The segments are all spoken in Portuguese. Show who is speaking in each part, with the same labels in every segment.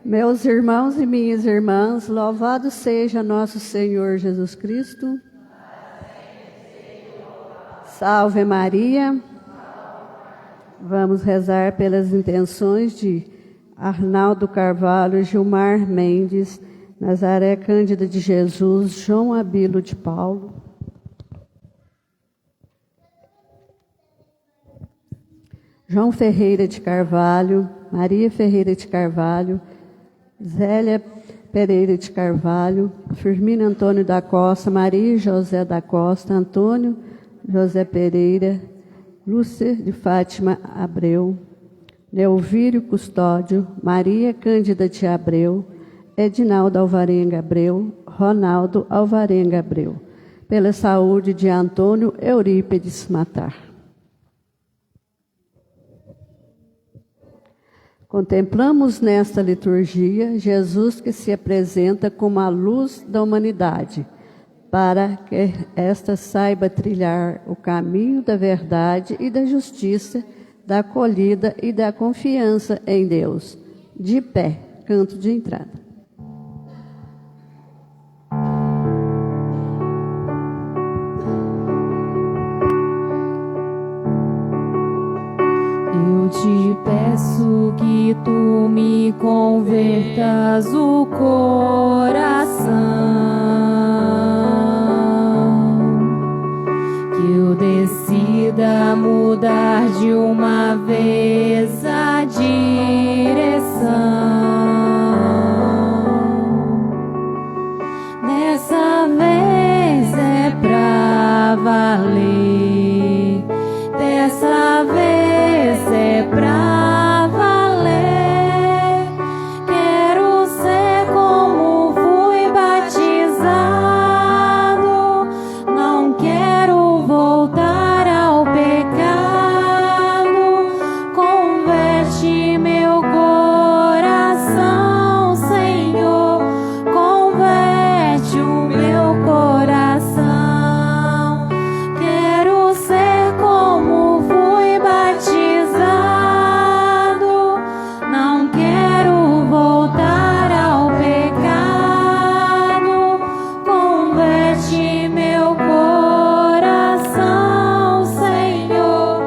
Speaker 1: Meus irmãos e minhas irmãs, louvado seja nosso Senhor Jesus Cristo. Salve Maria. Vamos rezar pelas intenções de Arnaldo Carvalho, Gilmar Mendes, Nazaré Cândida de Jesus, João Abilo de Paulo. João Ferreira de Carvalho, Maria Ferreira de Carvalho, Zélia Pereira de Carvalho, Firmino Antônio da Costa, Maria José da Costa, Antônio José Pereira, Lúcia de Fátima Abreu, Leovírio Custódio, Maria Cândida de Abreu, Edinaldo Alvarenga Abreu, Ronaldo Alvarenga Abreu, pela saúde de Antônio Eurípides Matar. Contemplamos nesta liturgia Jesus que se apresenta como a luz da humanidade, para que esta saiba trilhar o caminho da verdade e da justiça, da acolhida e da confiança em Deus. De pé, canto de entrada.
Speaker 2: Eu te peço que tu me convertas o coração, que eu decida mudar de uma vez a direção. Dessa vez é pra valer, dessa vez é pra valer. Quero ser como fui batizado, não quero voltar ao pecado. Converte meu coração, Senhor, converte o meu coração. Quero ser como fui batizado, não quero voltar ao pecado. Converte meu coração, Senhor,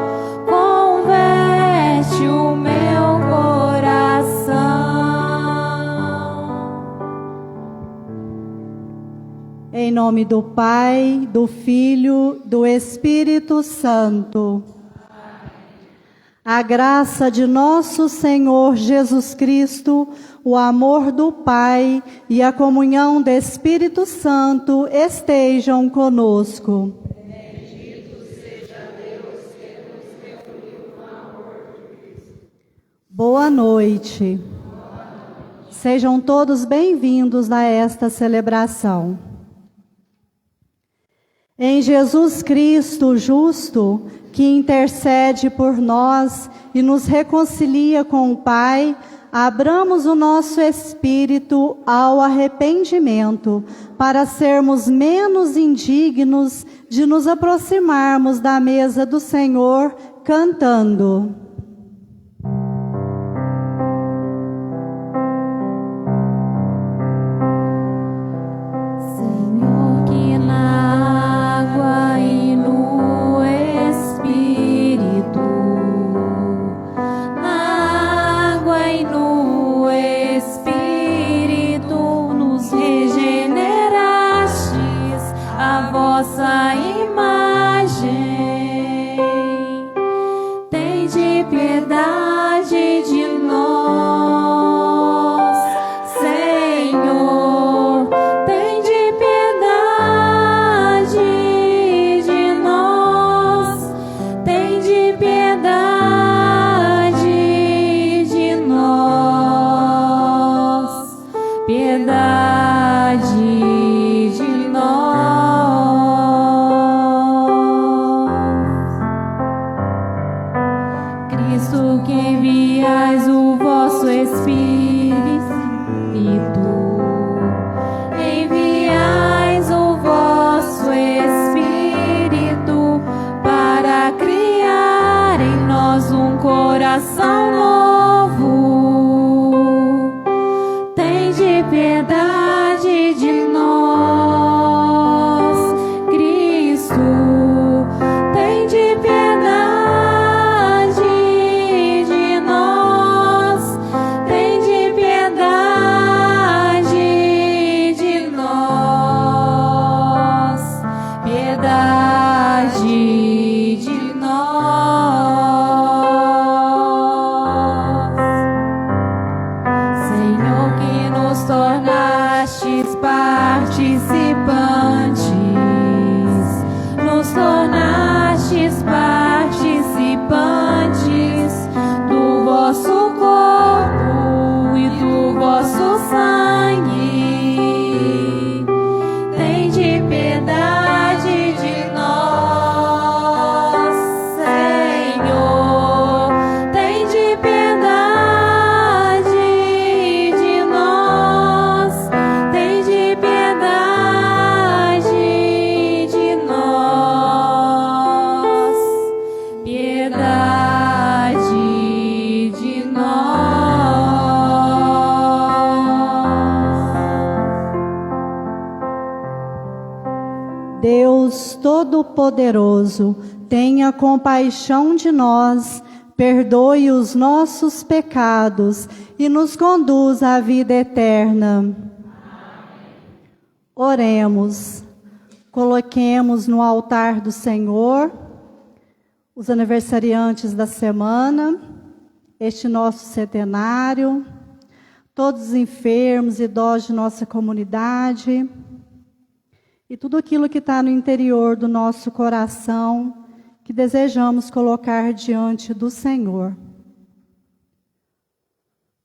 Speaker 2: converte o meu coração.
Speaker 3: Em nome do Pai, do Filho, do Espírito Santo. A graça de nosso Senhor Jesus Cristo, o amor do Pai e a comunhão do Espírito Santo estejam conosco. Boa noite. Sejam todos bem-vindos a esta celebração. Em Jesus Cristo justo, que intercede por nós e nos reconcilia com o Pai, abramos o nosso espírito ao arrependimento, para sermos menos indignos de nos aproximarmos da mesa do Senhor, cantando.
Speaker 2: Senhor, que na água e no Espírito, na água e no Espírito, nos regenerastes a vossa imagem. Tende
Speaker 3: Todo-Poderoso, tenha compaixão de nós, perdoe os nossos pecados e nos conduz à vida eterna. Oremos. Coloquemos no altar do Senhor os aniversariantes da semana, este nosso centenário, todos os enfermos, idosos de nossa comunidade e tudo aquilo que está no interior do nosso coração que desejamos colocar diante do Senhor.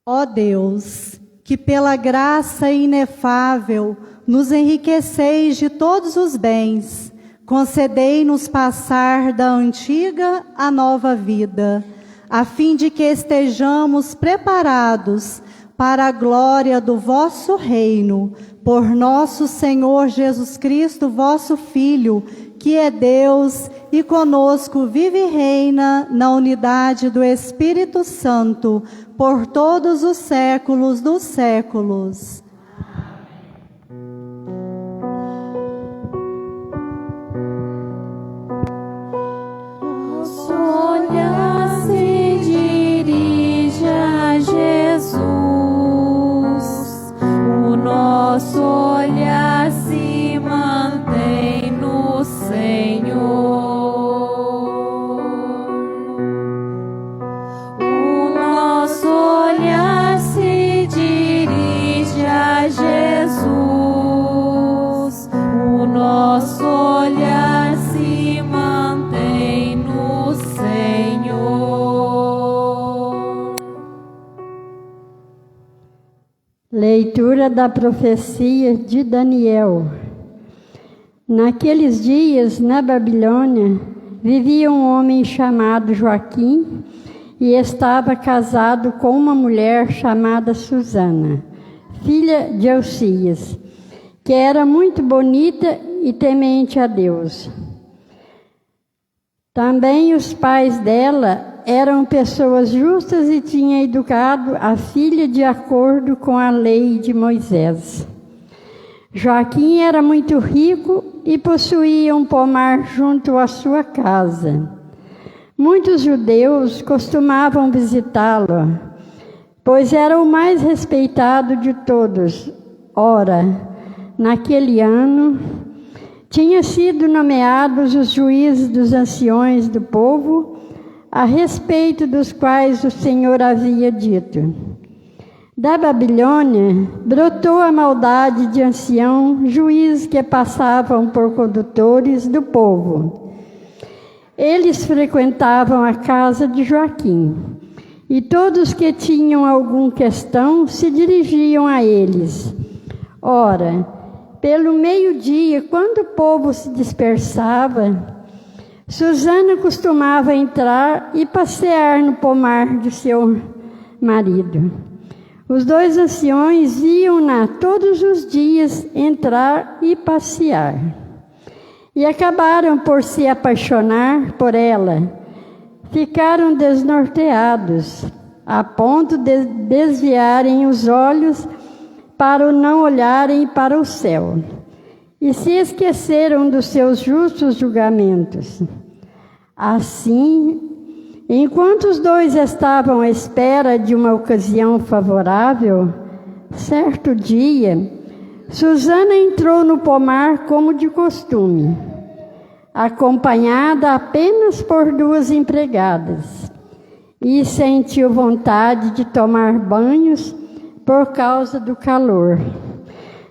Speaker 3: Ó Deus, que pela graça inefável nos enriqueceis de todos os bens, concedei-nos passar da antiga à nova vida, a fim de que estejamos preparados para a glória do vosso reino, por nosso Senhor Jesus Cristo, vosso Filho, que é Deus e conosco vive e reina na unidade do Espírito Santo, por todos os séculos dos séculos.
Speaker 2: Nosso olhar se dirige a Jesus, o nosso olhar se mantém no Senhor. O nosso olhar se dirige a Jesus, o nosso olhar se mantém no Senhor.
Speaker 4: Leitura da profecia de Daniel. Naqueles dias, na Babilônia, vivia um homem chamado Joaquim e estava casado com uma mulher chamada Susana, filha de Elcias, que era muito bonita e temente a Deus. Também os pais dela eram pessoas justas e tinham educado a filha de acordo com a lei de Moisés. Joaquim era muito rico e possuía um pomar junto à sua casa. Muitos judeus costumavam visitá-lo, pois era o mais respeitado de todos. Ora, naquele ano, tinha sido nomeados os juízes dos anciões do povo, a respeito dos quais o Senhor havia dito: da Babilônia brotou a maldade de ancião, juízes que passavam por condutores do povo. Eles frequentavam a casa de Joaquim, e todos que tinham alguma questão se dirigiam a eles. Ora, pelo meio-dia, quando o povo se dispersava, Susana costumava entrar e passear no pomar de seu marido. Os dois anciões iam-na todos os dias entrar e passear. E acabaram por se apaixonar por ela. Ficaram desnorteados, a ponto de desviarem os olhos para não olharem para o céu. E se esqueceram dos seus justos julgamentos. Assim, enquanto os dois estavam à espera de uma ocasião favorável, certo dia, Susana entrou no pomar como de costume, acompanhada apenas por duas empregadas, e sentiu vontade de tomar banhos por causa do calor.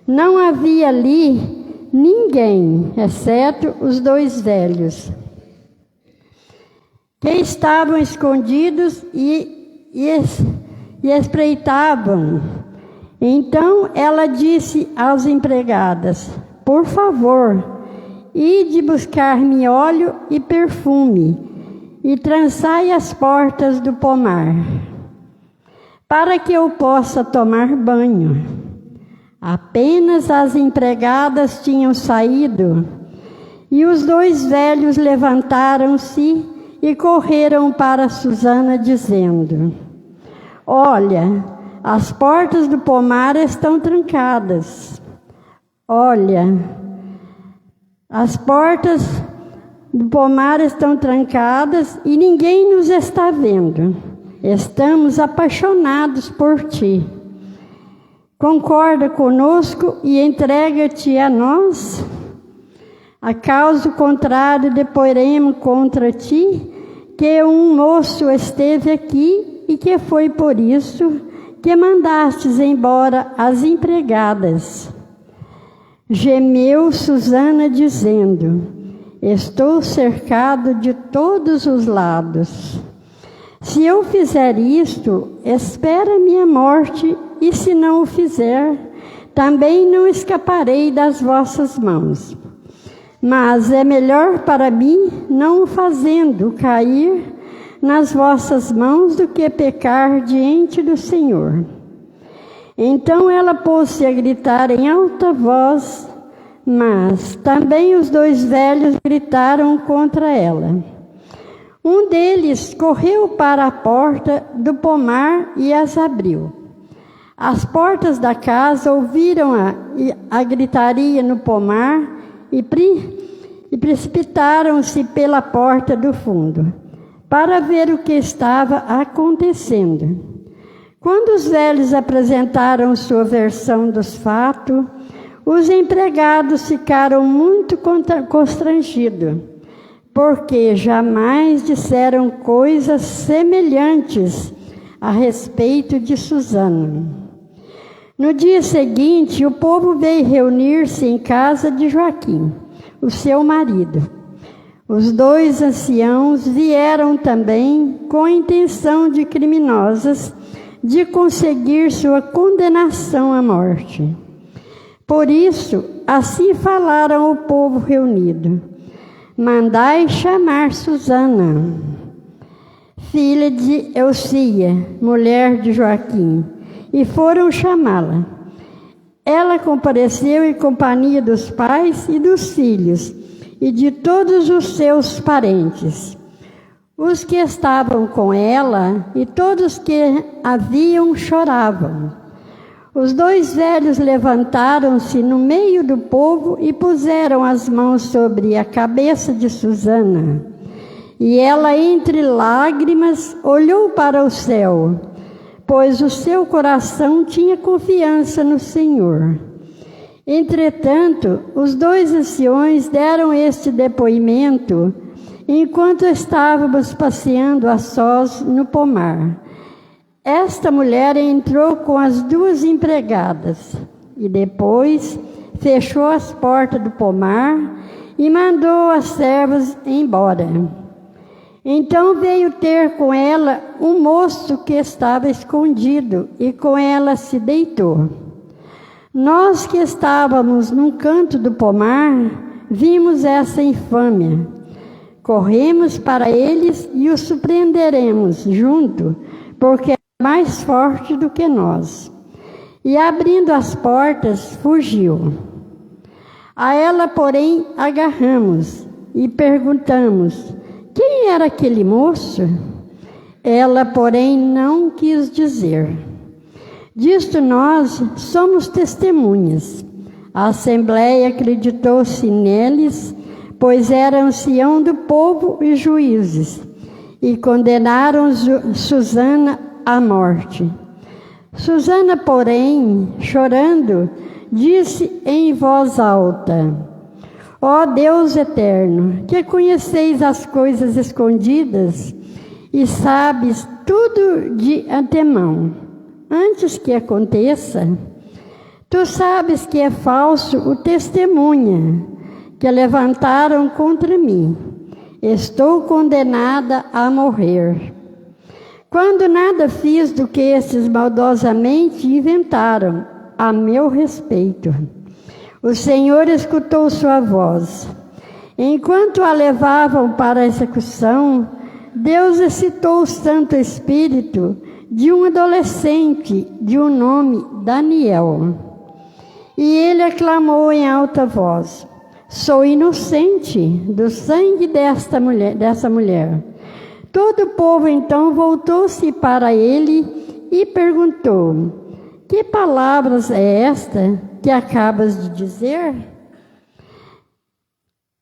Speaker 4: Não havia ali ninguém, exceto os dois velhos, que estavam escondidos e espreitavam. Então ela disse às empregadas: por favor, ide buscar-me óleo e perfume, e trançai as portas do pomar, para que eu possa tomar banho. Apenas as empregadas tinham saído, e os dois velhos levantaram-se e correram para Susana, dizendo: olha, as portas do pomar estão trancadas. Olha, As portas do pomar estão trancadas e ninguém nos está vendo. Estamos apaixonados por ti. Concorda conosco e entrega-te a nós? A causa contrária deporemos contra ti, que um moço esteve aqui e que foi por isso que mandastes embora as empregadas. Gemeu Susana dizendo: estou cercado de todos os lados. Se eu fizer isto, espera minha morte, e se não o fizer, também não escaparei das vossas mãos. Mas é melhor para mim não o fazendo cair nas vossas mãos do que pecar diante do Senhor. Então ela pôs-se a gritar em alta voz, mas também os dois velhos gritaram contra ela. Um deles correu para a porta do pomar e as abriu. As portas da casa ouviram a gritaria no pomar e precipitaram-se pela porta do fundo, para ver o que estava acontecendo. Quando os velhos apresentaram sua versão dos fatos, os empregados ficaram muito constrangidos, porque jamais disseram coisas semelhantes a respeito de Susana. No dia seguinte, o povo veio reunir-se em casa de Joaquim, o seu marido. Os dois anciãos vieram também com a intenção de criminosas de conseguir sua condenação à morte. Por isso, assim falaram ao povo reunido: mandai chamar Susana, filha de Eucia, mulher de Joaquim, e foram chamá-la. Ela compareceu em companhia dos pais e dos filhos e de todos os seus parentes. Os que estavam com ela e todos que a viam choravam. Os dois velhos levantaram-se no meio do povo e puseram as mãos sobre a cabeça de Susana. E ela, entre lágrimas, olhou para o céu, pois o seu coração tinha confiança no Senhor. Entretanto, os dois anciões deram este depoimento enquanto estávamos passeando a sós no pomar. Esta mulher entrou com as duas empregadas e depois fechou as portas do pomar e mandou as servas embora. Então veio ter com ela um moço que estava escondido e com ela se deitou. Nós que estávamos num canto do pomar, vimos essa infâmia. Corremos para eles e os surpreenderemos junto, porque é mais forte do que nós. E abrindo as portas, fugiu. A ela, porém, agarramos e perguntamos: quem era aquele moço? Ela, porém, não quis dizer. Disto nós somos testemunhas. A Assembleia acreditou-se neles, pois era ancião do povo e juízes, e condenaram Susana à morte. Susana, porém, chorando, disse em voz alta: ó Deus eterno, que conheceis as coisas escondidas e sabes tudo de antemão, antes que aconteça, tu sabes que é falso o testemunha que levantaram contra mim. Estou condenada a morrer. Quando nada fiz do que esses maldosamente inventaram a meu respeito. O Senhor escutou sua voz. Enquanto a levavam para a execução, Deus excitou o Santo Espírito de um adolescente de um nome Daniel. E ele aclamou em alta voz: sou inocente do sangue dessa mulher. Todo o povo então voltou-se para ele e perguntou: que palavras é esta que acabas de dizer?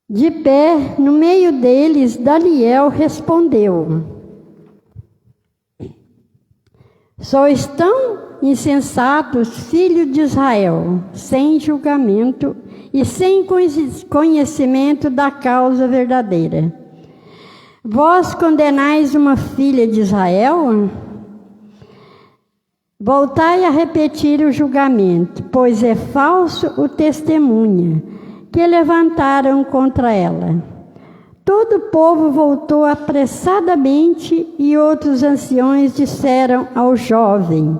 Speaker 4: De pé, no meio deles, Daniel respondeu: Sois tão insensatos, filho de Israel, sem julgamento e sem conhecimento da causa verdadeira. Vós condenais uma filha de Israel? Voltai a repetir o julgamento, pois é falso o testemunho que levantaram contra ela. Todo o povo voltou apressadamente e outros anciões disseram ao jovem: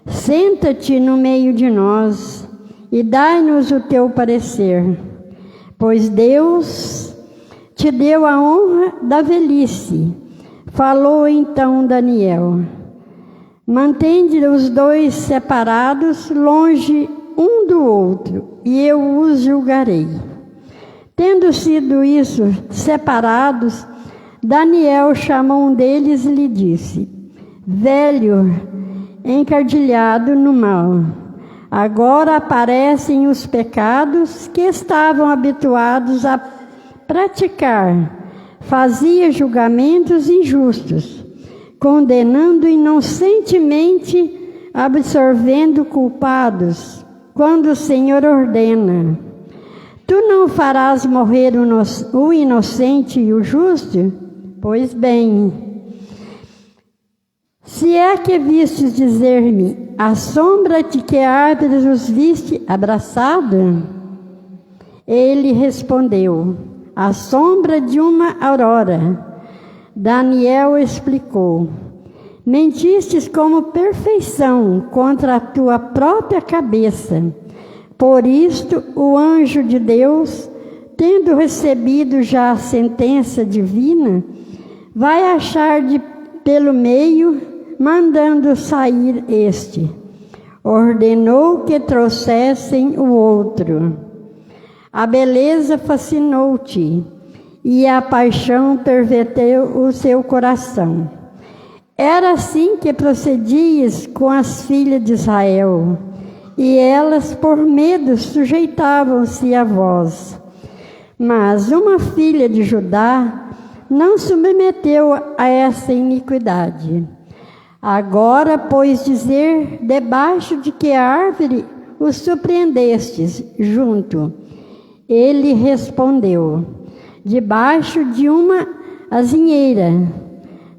Speaker 4: Senta-te no meio de nós e dai-nos o teu parecer, pois Deus te deu a honra da velhice. Falou então Daniel: Mantende os dois separados, longe um do outro, e eu os julgarei. Tendo sido isso separados, Daniel chamou um deles e lhe disse: Velho, encardilhado no mal, agora aparecem os pecados que estavam habituados a praticar. Fazia julgamentos injustos, condenando inocentemente, absolvendo culpados, quando o Senhor ordena: Tu não farás morrer o inocente e o justo? Pois bem, se é que vistes dizer-me, a sombra de que árvores os viste abraçado? Ele respondeu: a sombra de uma aurora. Daniel explicou: Mentistes como perfeição contra a tua própria cabeça. Por isto, o anjo de Deus, tendo recebido já a sentença divina, vai achar pelo meio, mandando sair este. Ordenou que trouxessem o outro. A beleza fascinou-te, e a paixão perverteu o seu coração. Era assim que procedias com as filhas de Israel, e elas, por medo, sujeitavam-se a vós. Mas uma filha de Judá não submeteu a essa iniquidade. Agora, pois, dizer, debaixo de que árvore os surpreendestes junto? Ele respondeu: debaixo de uma azinheira.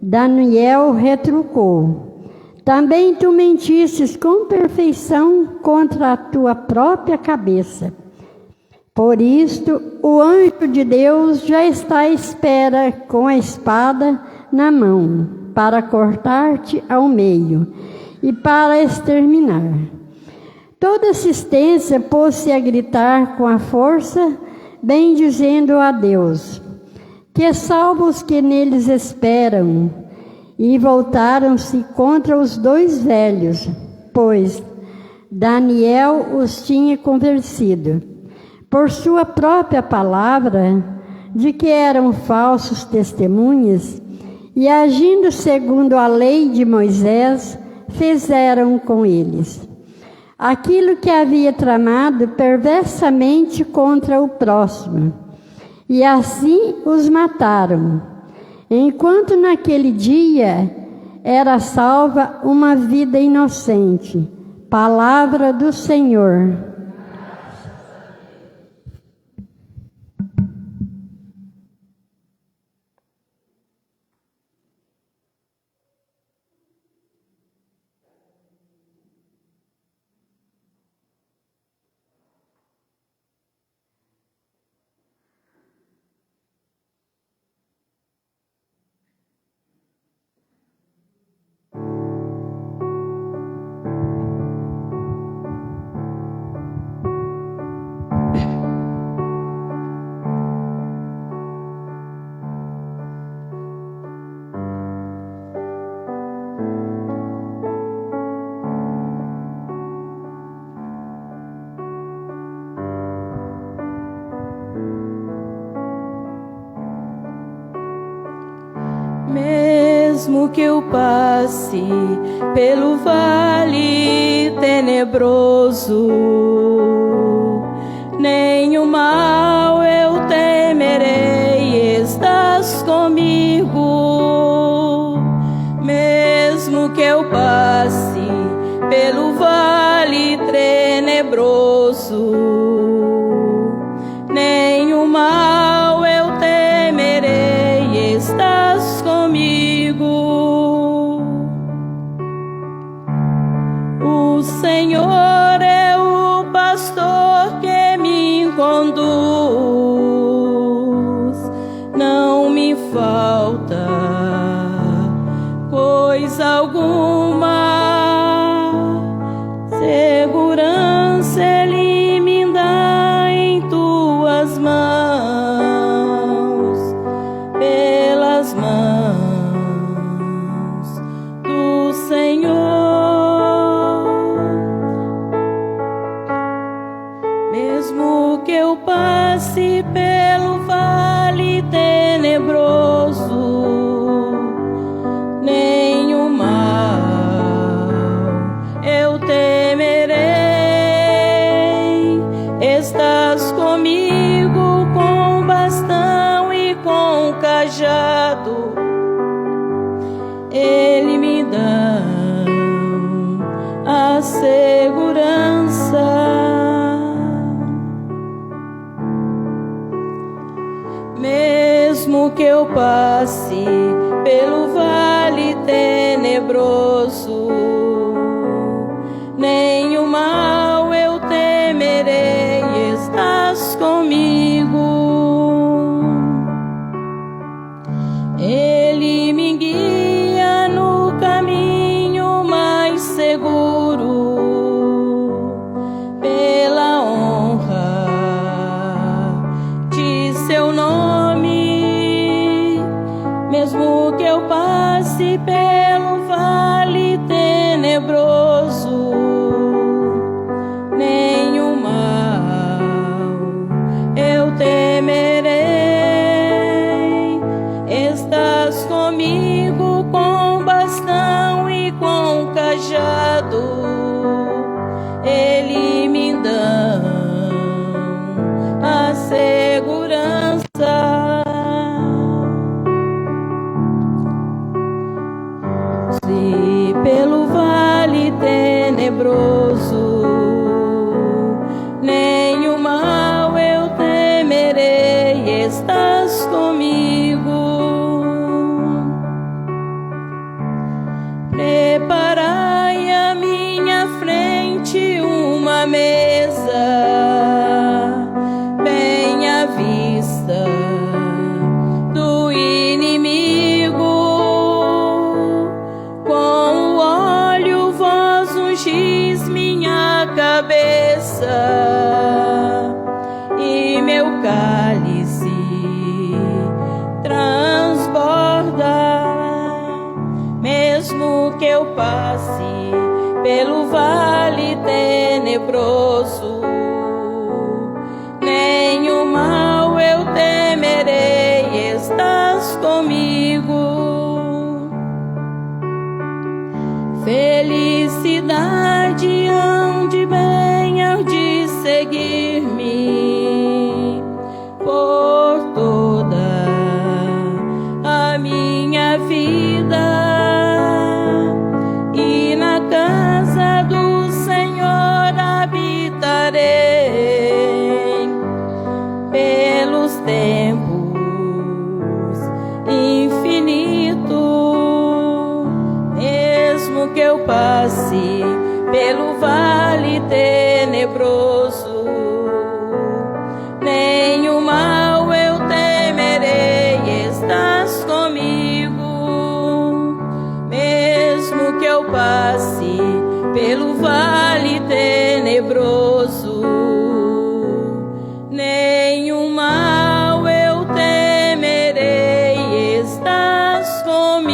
Speaker 4: Daniel retrucou: também tu mentistes com perfeição contra a tua própria cabeça. Por isto, o anjo de Deus já está à espera com a espada na mão, para cortar-te ao meio e para exterminar. Toda assistência pôs-se a gritar com a força, bem dizendo a Deus: que salva os que neles esperam. E voltaram-se contra os dois velhos, pois Daniel os tinha convencido, por sua própria palavra, de que eram falsos testemunhas, e agindo segundo a lei de Moisés, fizeram com eles aquilo que havia tramado perversamente contra o próximo, e assim os mataram. Enquanto naquele dia era salva uma vida inocente. Palavra do Senhor.
Speaker 2: Mesmo que eu passe pelo vale tenebroso, nenhum mal eu temerei. pelo vale tenebroso. Nenhum mal eu temerei, estás comigo. O Senhor é o pastor que me conduz, não me falta coisa alguma. Segurança Ele me dá em tuas mãos, pelas mãos do Senhor. Mesmo que eu passe pelo vale tenebroso, nenhum mal eu temerei. Estás comigo com bastão e com cajado, Ele me dá a segurança. Mesmo que eu passe pelo vale tenebroso, nenhum mal eu temerei, estás comigo. Ele me guia no caminho mais seguro, pela honra de seu nome. Mesmo que eu passe pelo vale tenebroso, nenhum mal eu temerei. Estás comigo com bastão e com cajado, Ele me dá a segurança. Se pelo vale tenebroso, nenhum mal eu temerei, estás comigo. Preparai à minha frente uma mesa, bem à vista do inimigo. Com o óleo vós ungis minha cabeça, e meu cálice transborda. Mesmo que eu passe pelo vale tenebroso, nenhum mal eu temerei, estás comigo. Felicidade hão de bem hão de seguir-me por toda a minha vida, e na casa do Senhor habitarei pelos tempos infinitos. Mesmo que eu passe pelo vale tenebroso, nenhum mal eu temerei, estás comigo. Mesmo que eu passe pelo vale tenebroso, nenhum mal eu temerei, estás comigo.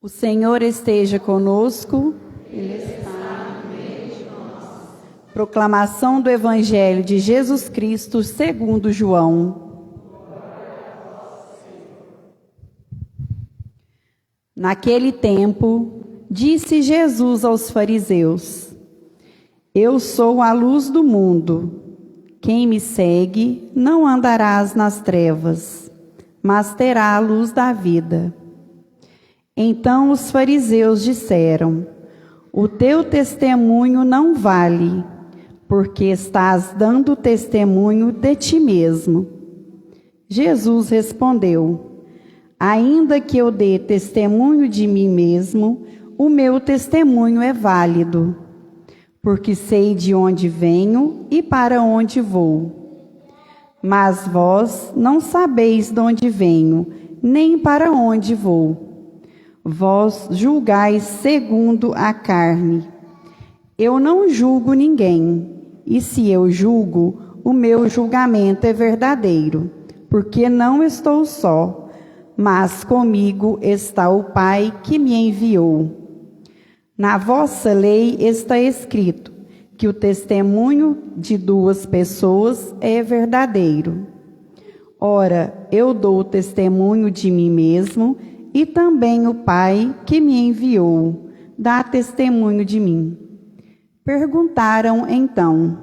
Speaker 5: O Senhor esteja conosco. Proclamação do Evangelho de Jesus Cristo segundo João. Naquele tempo, disse Jesus aos fariseus: Eu sou a luz do mundo. Quem me segue não andarás nas trevas, mas terá a luz da vida. Então os fariseus disseram: O teu testemunho não vale, porque estás dando testemunho de ti mesmo. Jesus respondeu: Ainda que eu dê testemunho de mim mesmo, o meu testemunho é válido, porque sei de onde venho e para onde vou. Mas vós não sabeis de onde venho, nem para onde vou. Vós julgais segundo a carne. Eu não julgo ninguém. E se eu julgo, o meu julgamento é verdadeiro, porque não estou só, mas comigo está o Pai que me enviou. Na vossa lei está escrito que o testemunho de duas pessoas é verdadeiro. Ora, eu dou testemunho de mim mesmo, e também o Pai que me enviou dá testemunho de mim. Perguntaram então: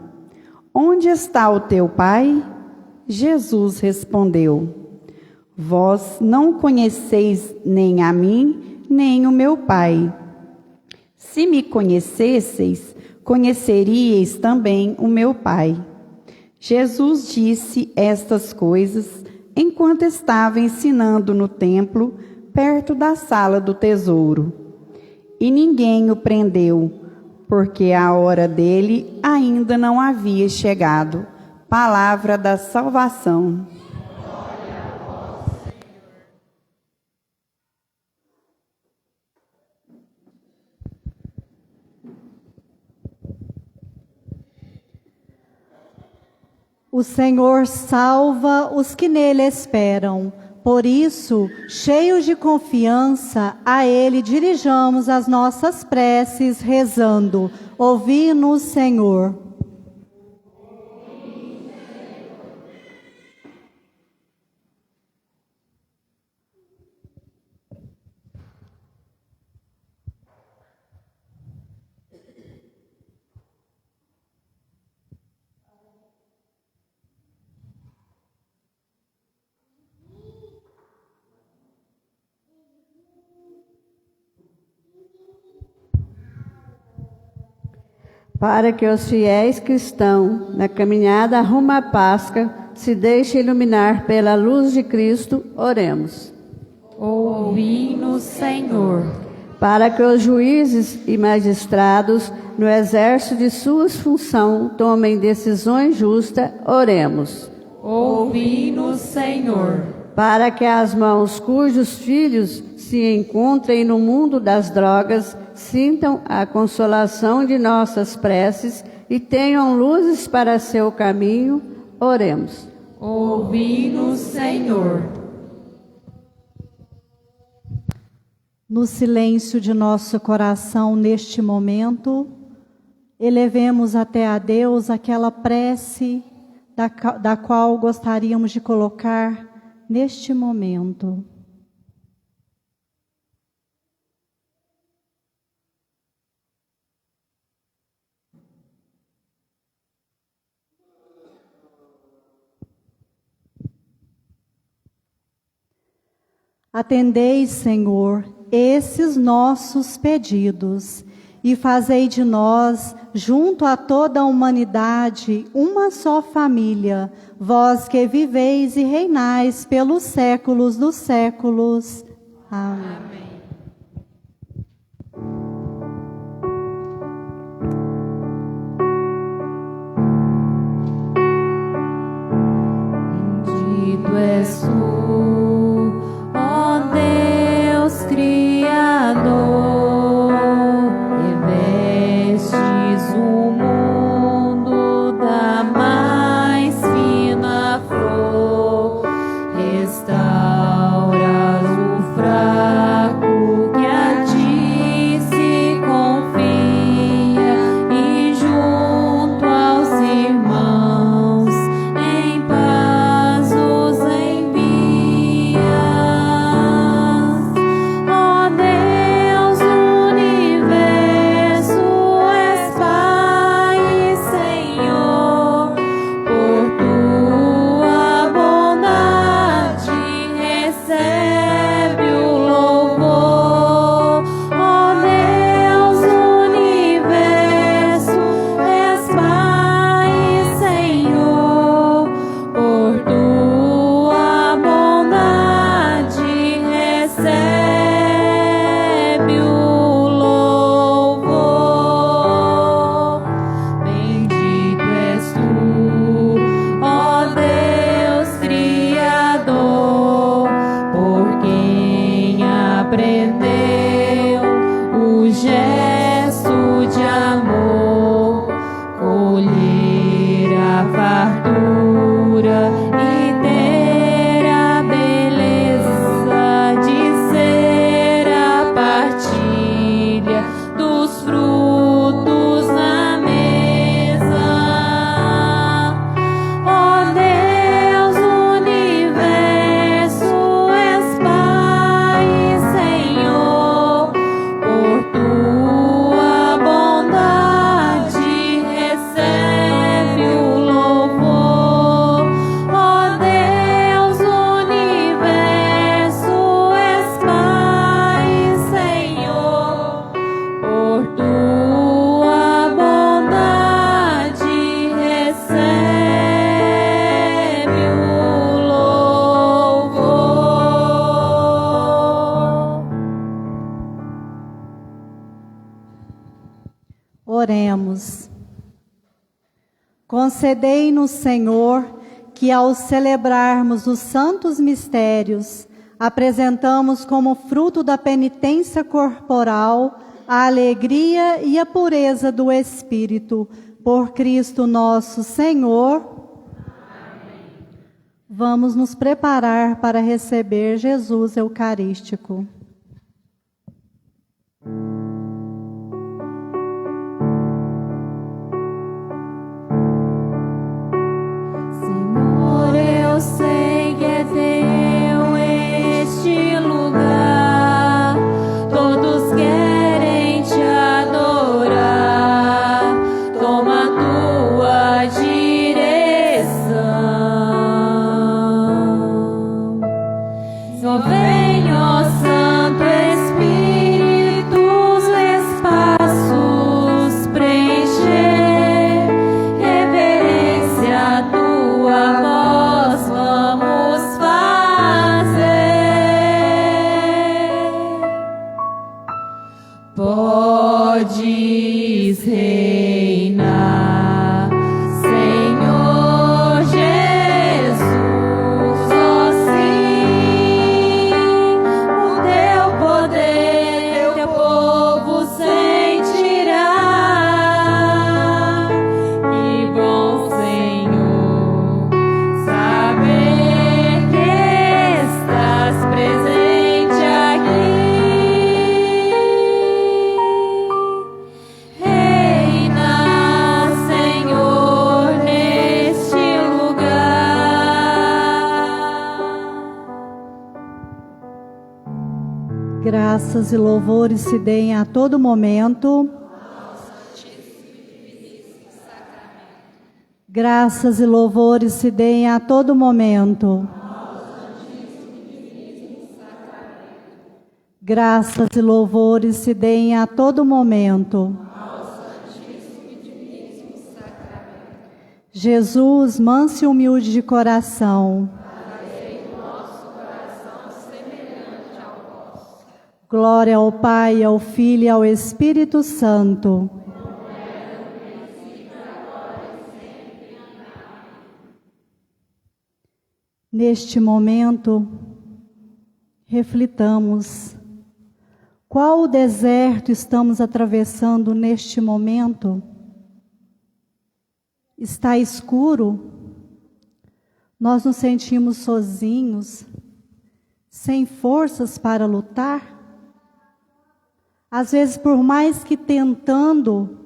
Speaker 5: Onde está o teu Pai? Jesus respondeu: Vós não conheceis nem a mim, nem o meu Pai. Se me conhecesseis, conheceríeis também o meu Pai. Jesus disse estas coisas enquanto estava ensinando no templo, perto da sala do tesouro. E ninguém o prendeu, porque a hora dele ainda não havia chegado. Palavra da salvação.
Speaker 3: O Senhor salva os que nele esperam. Por isso, cheios de confiança, a Ele dirijamos as nossas preces, rezando: Ouvi-nos, Senhor.
Speaker 1: Para que os fiéis cristãos, na caminhada rumo à Páscoa, se deixem iluminar pela luz de Cristo, oremos.
Speaker 2: Ouvi-nos, Senhor.
Speaker 1: Para que os juízes e magistrados, no exercício de suas funções, tomem decisões justas, oremos.
Speaker 2: Ouvi-nos, Senhor.
Speaker 1: Para que as mãos cujos filhos se encontrem no mundo das drogas sintam a consolação de nossas preces e tenham luzes para seu caminho, oremos.
Speaker 2: Ouvi-nos, Senhor.
Speaker 3: No silêncio de nosso coração neste momento, elevemos até a Deus aquela prece da qual gostaríamos de colocar neste momento. Atendei, Senhor, esses nossos pedidos e fazei de nós, junto a toda a humanidade, uma só família, vós que viveis e reinais pelos séculos dos séculos. Amém.
Speaker 2: Bendito és tu, ó Deus Criador, revestes o mundo da mais fina flor, restauras o fraco que a
Speaker 3: Concedei-nos, Senhor, que ao celebrarmos os santos mistérios, apresentamos como fruto da penitência corporal a alegria e a pureza do Espírito. Por Cristo nosso Senhor. Amém. Vamos nos preparar para receber Jesus Eucarístico.
Speaker 2: Senhor, eu sei que é teu este lugar, todos querem te adorar, toma a tua direção. Só vem, ó Santo Espírito, os espaços preencher, reverência a tua voz vamos fazer. Podes reinar, Senhor Jesus, ó sim, o teu poder, teu povo sentirá. Que bom, Senhor, saber que estás presente aqui. Reina, Senhor, neste lugar.
Speaker 3: Graças e louvores se deem a todo momento. Graças e louvores se deem a todo momento. Graças e louvores se deem a todo momento. Jesus, manso e humilde de coração. Glória ao Pai, ao Filho e ao Espírito Santo. Neste momento, reflitamos. Qual o deserto estamos atravessando neste momento? Está escuro? Nós nos sentimos sozinhos, sem forças para lutar? Às vezes, por mais que tentando,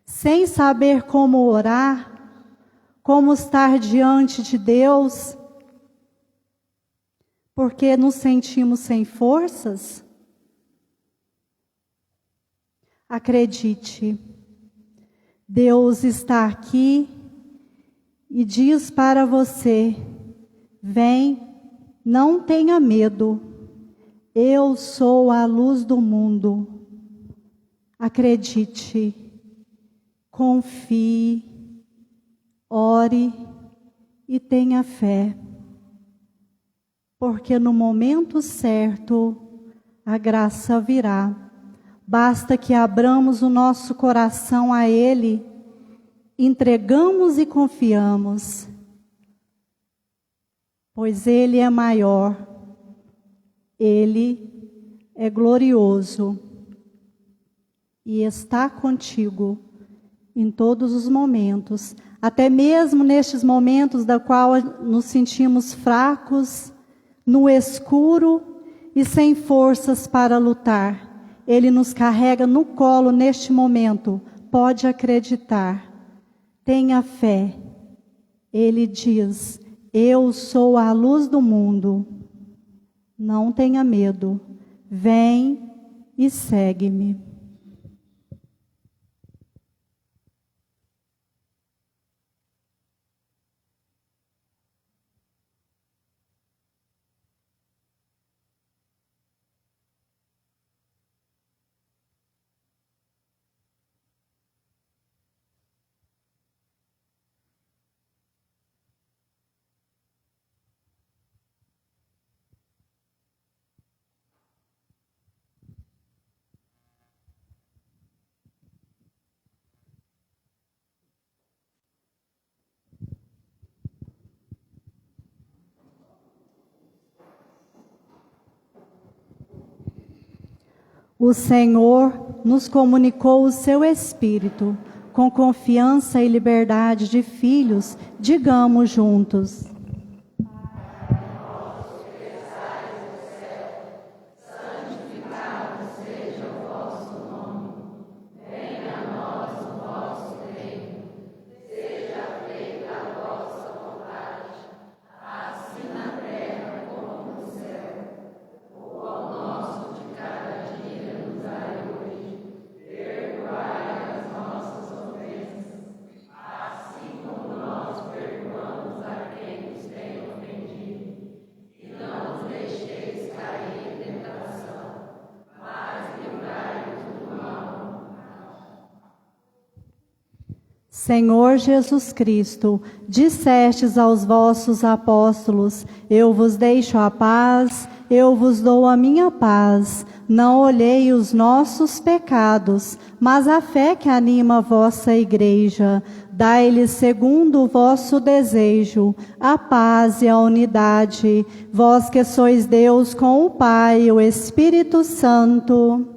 Speaker 3: sem saber como orar, como estar diante de Deus, porque nos sentimos sem forças? Acredite, Deus está aqui e diz para você: vem, não tenha medo, eu sou a luz do mundo. Acredite, confie, ore e tenha fé, porque no momento certo a graça virá. Basta que abramos o nosso coração a Ele, entregamos e confiamos, pois Ele é maior, Ele é glorioso e está contigo em todos os momentos, até mesmo nestes momentos da qual nos sentimos fracos, no escuro e sem forças para lutar. Ele nos carrega no colo neste momento. Pode acreditar. Tenha fé. Ele diz: eu sou a luz do mundo. Não tenha medo. Vem e segue-me. O Senhor nos comunicou o seu Espírito. Com confiança e liberdade de filhos, digamos juntos. Senhor Jesus Cristo, dissestes aos vossos apóstolos: eu vos deixo a paz, eu vos dou a minha paz. Não olhei os nossos pecados, mas a fé que anima a vossa igreja. Dai-lhes segundo o vosso desejo, a paz e a unidade. Vós que sois Deus com o Pai e o Espírito Santo.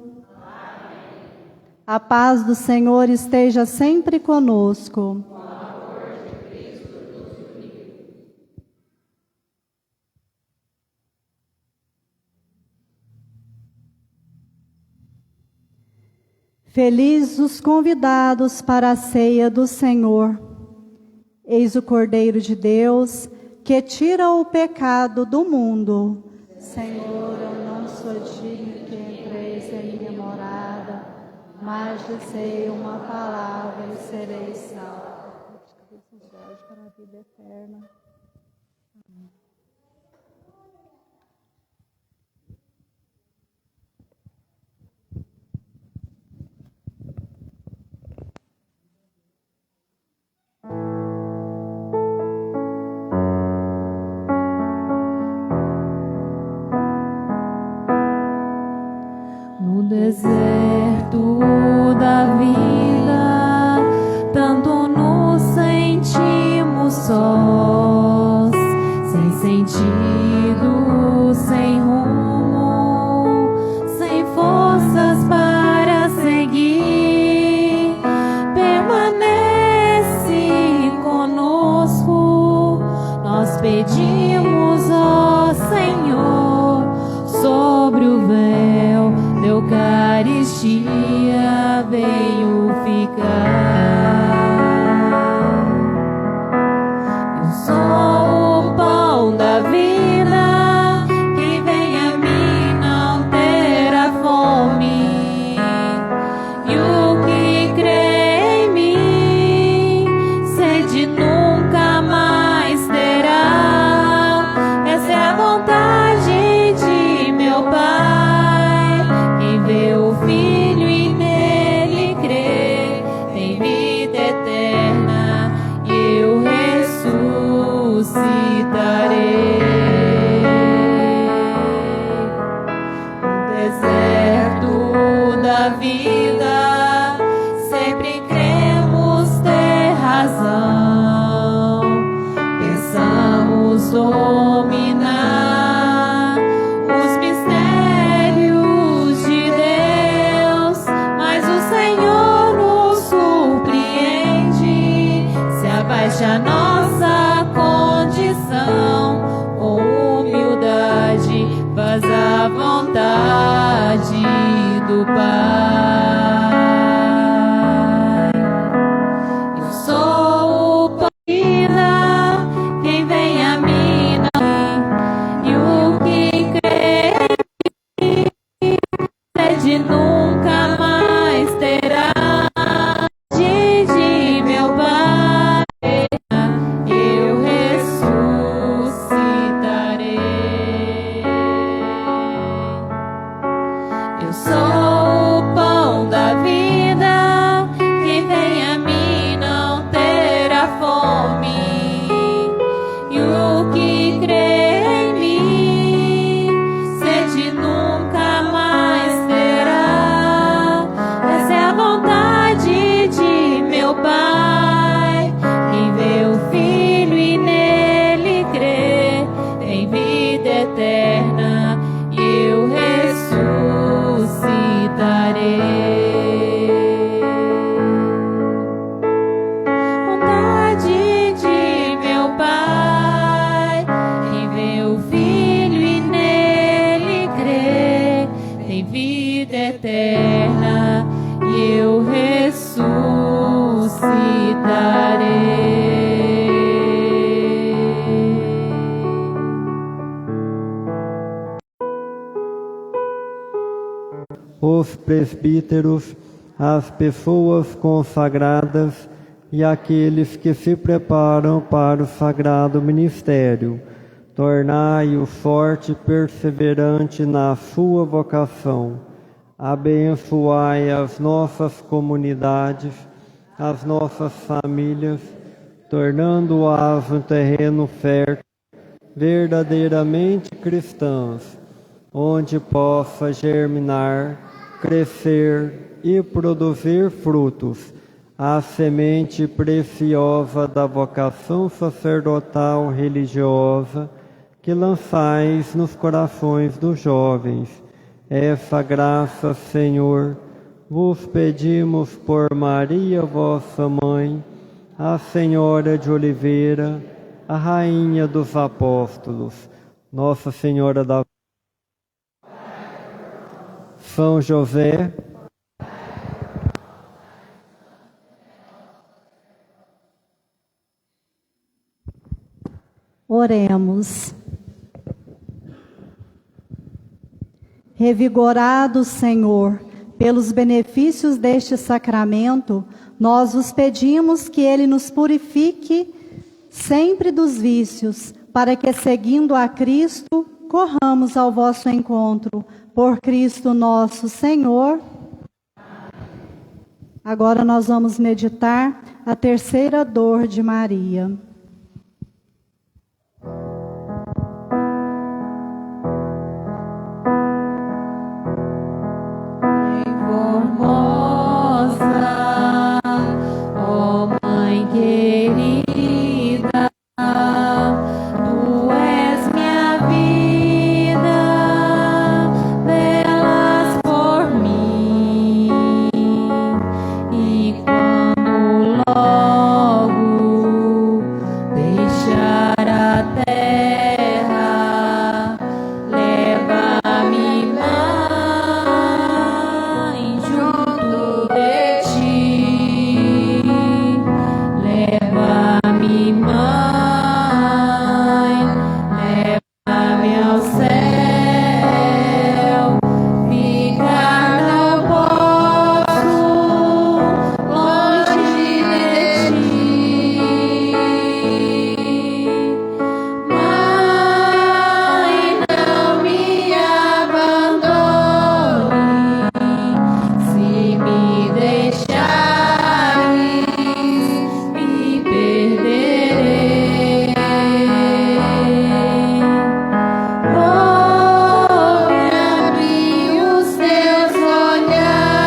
Speaker 3: A paz do Senhor esteja sempre conosco. Felizes os convidados para a ceia do Senhor. Eis o Cordeiro de Deus, que tira o pecado do mundo. Senhor, eu não sou digno que entreis em minha morada, mas dizei uma palavra e serei salvo. Para a vida eterna. Amém.
Speaker 2: No deserto da vida, tanto nos sentimos sós, sem sentido, sem rumo, sem forças para seguir. Permanece conosco, nós pedimos, ó Senhor, sobre o véu da Eucaristia veio ficar. Eu sou o pão da vida, quem vem a mim não terá fome, e o que crê em mim, sede nunca mais terá. Essa é a vontade de meu Pai. Quem vê o Filho e nele crê, tem vida eterna, e eu ressuscitarei. No deserto da vida, sempre cremos ter razão, pensamos dominar os mistérios de Deus, mas o Senhor nos surpreende, se abaixa a nossa condição, com humildade faz a vontade do Pai. Eu sou o pão da vida, quem vem a mim não tem, e o que crê em mim, sede nunca mais terá. De meu Pai, eu ressuscitarei. Eu sou o
Speaker 6: os presbíteros, as pessoas consagradas e aqueles que se preparam para o sagrado ministério. Tornai-o forte e perseverante na sua vocação. Abençoai as nossas comunidades, as nossas famílias, tornando-as um terreno fértil, verdadeiramente cristãs, onde possa germinar, crescer e produzir frutos a semente preciosa da vocação sacerdotal religiosa que lançais nos corações dos jovens. Essa graça, Senhor, vos pedimos por Maria, vossa mãe, a Senhora de Oliveira, a Rainha dos Apóstolos, Nossa Senhora da São José,
Speaker 3: oremos. Revigorado, Senhor, pelos benefícios deste sacramento, nós vos pedimos que ele nos purifique sempre dos vícios, para que, seguindo a Cristo, corramos ao vosso encontro. Por Cristo nosso Senhor. Agora nós vamos meditar a terceira dor de Maria.
Speaker 2: Formosa, ó Mãe querida, tu és minha vida, velas por mim, e quando logo deixar a terra, leva-me, Mãe, junto de ti, leva-me, Mãe, leva-me ao céu, ficar não posso longe de ti. Mãe, não me abandone, se me deixares, me perderei. Vou abrir os teus olhares,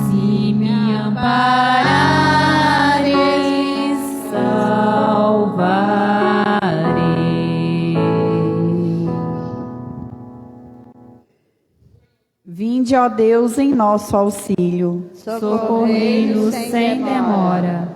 Speaker 2: se me amparares, salvarei.
Speaker 5: Vinde, ó Deus, em nosso auxílio.
Speaker 2: Socorrei-nos sem demora,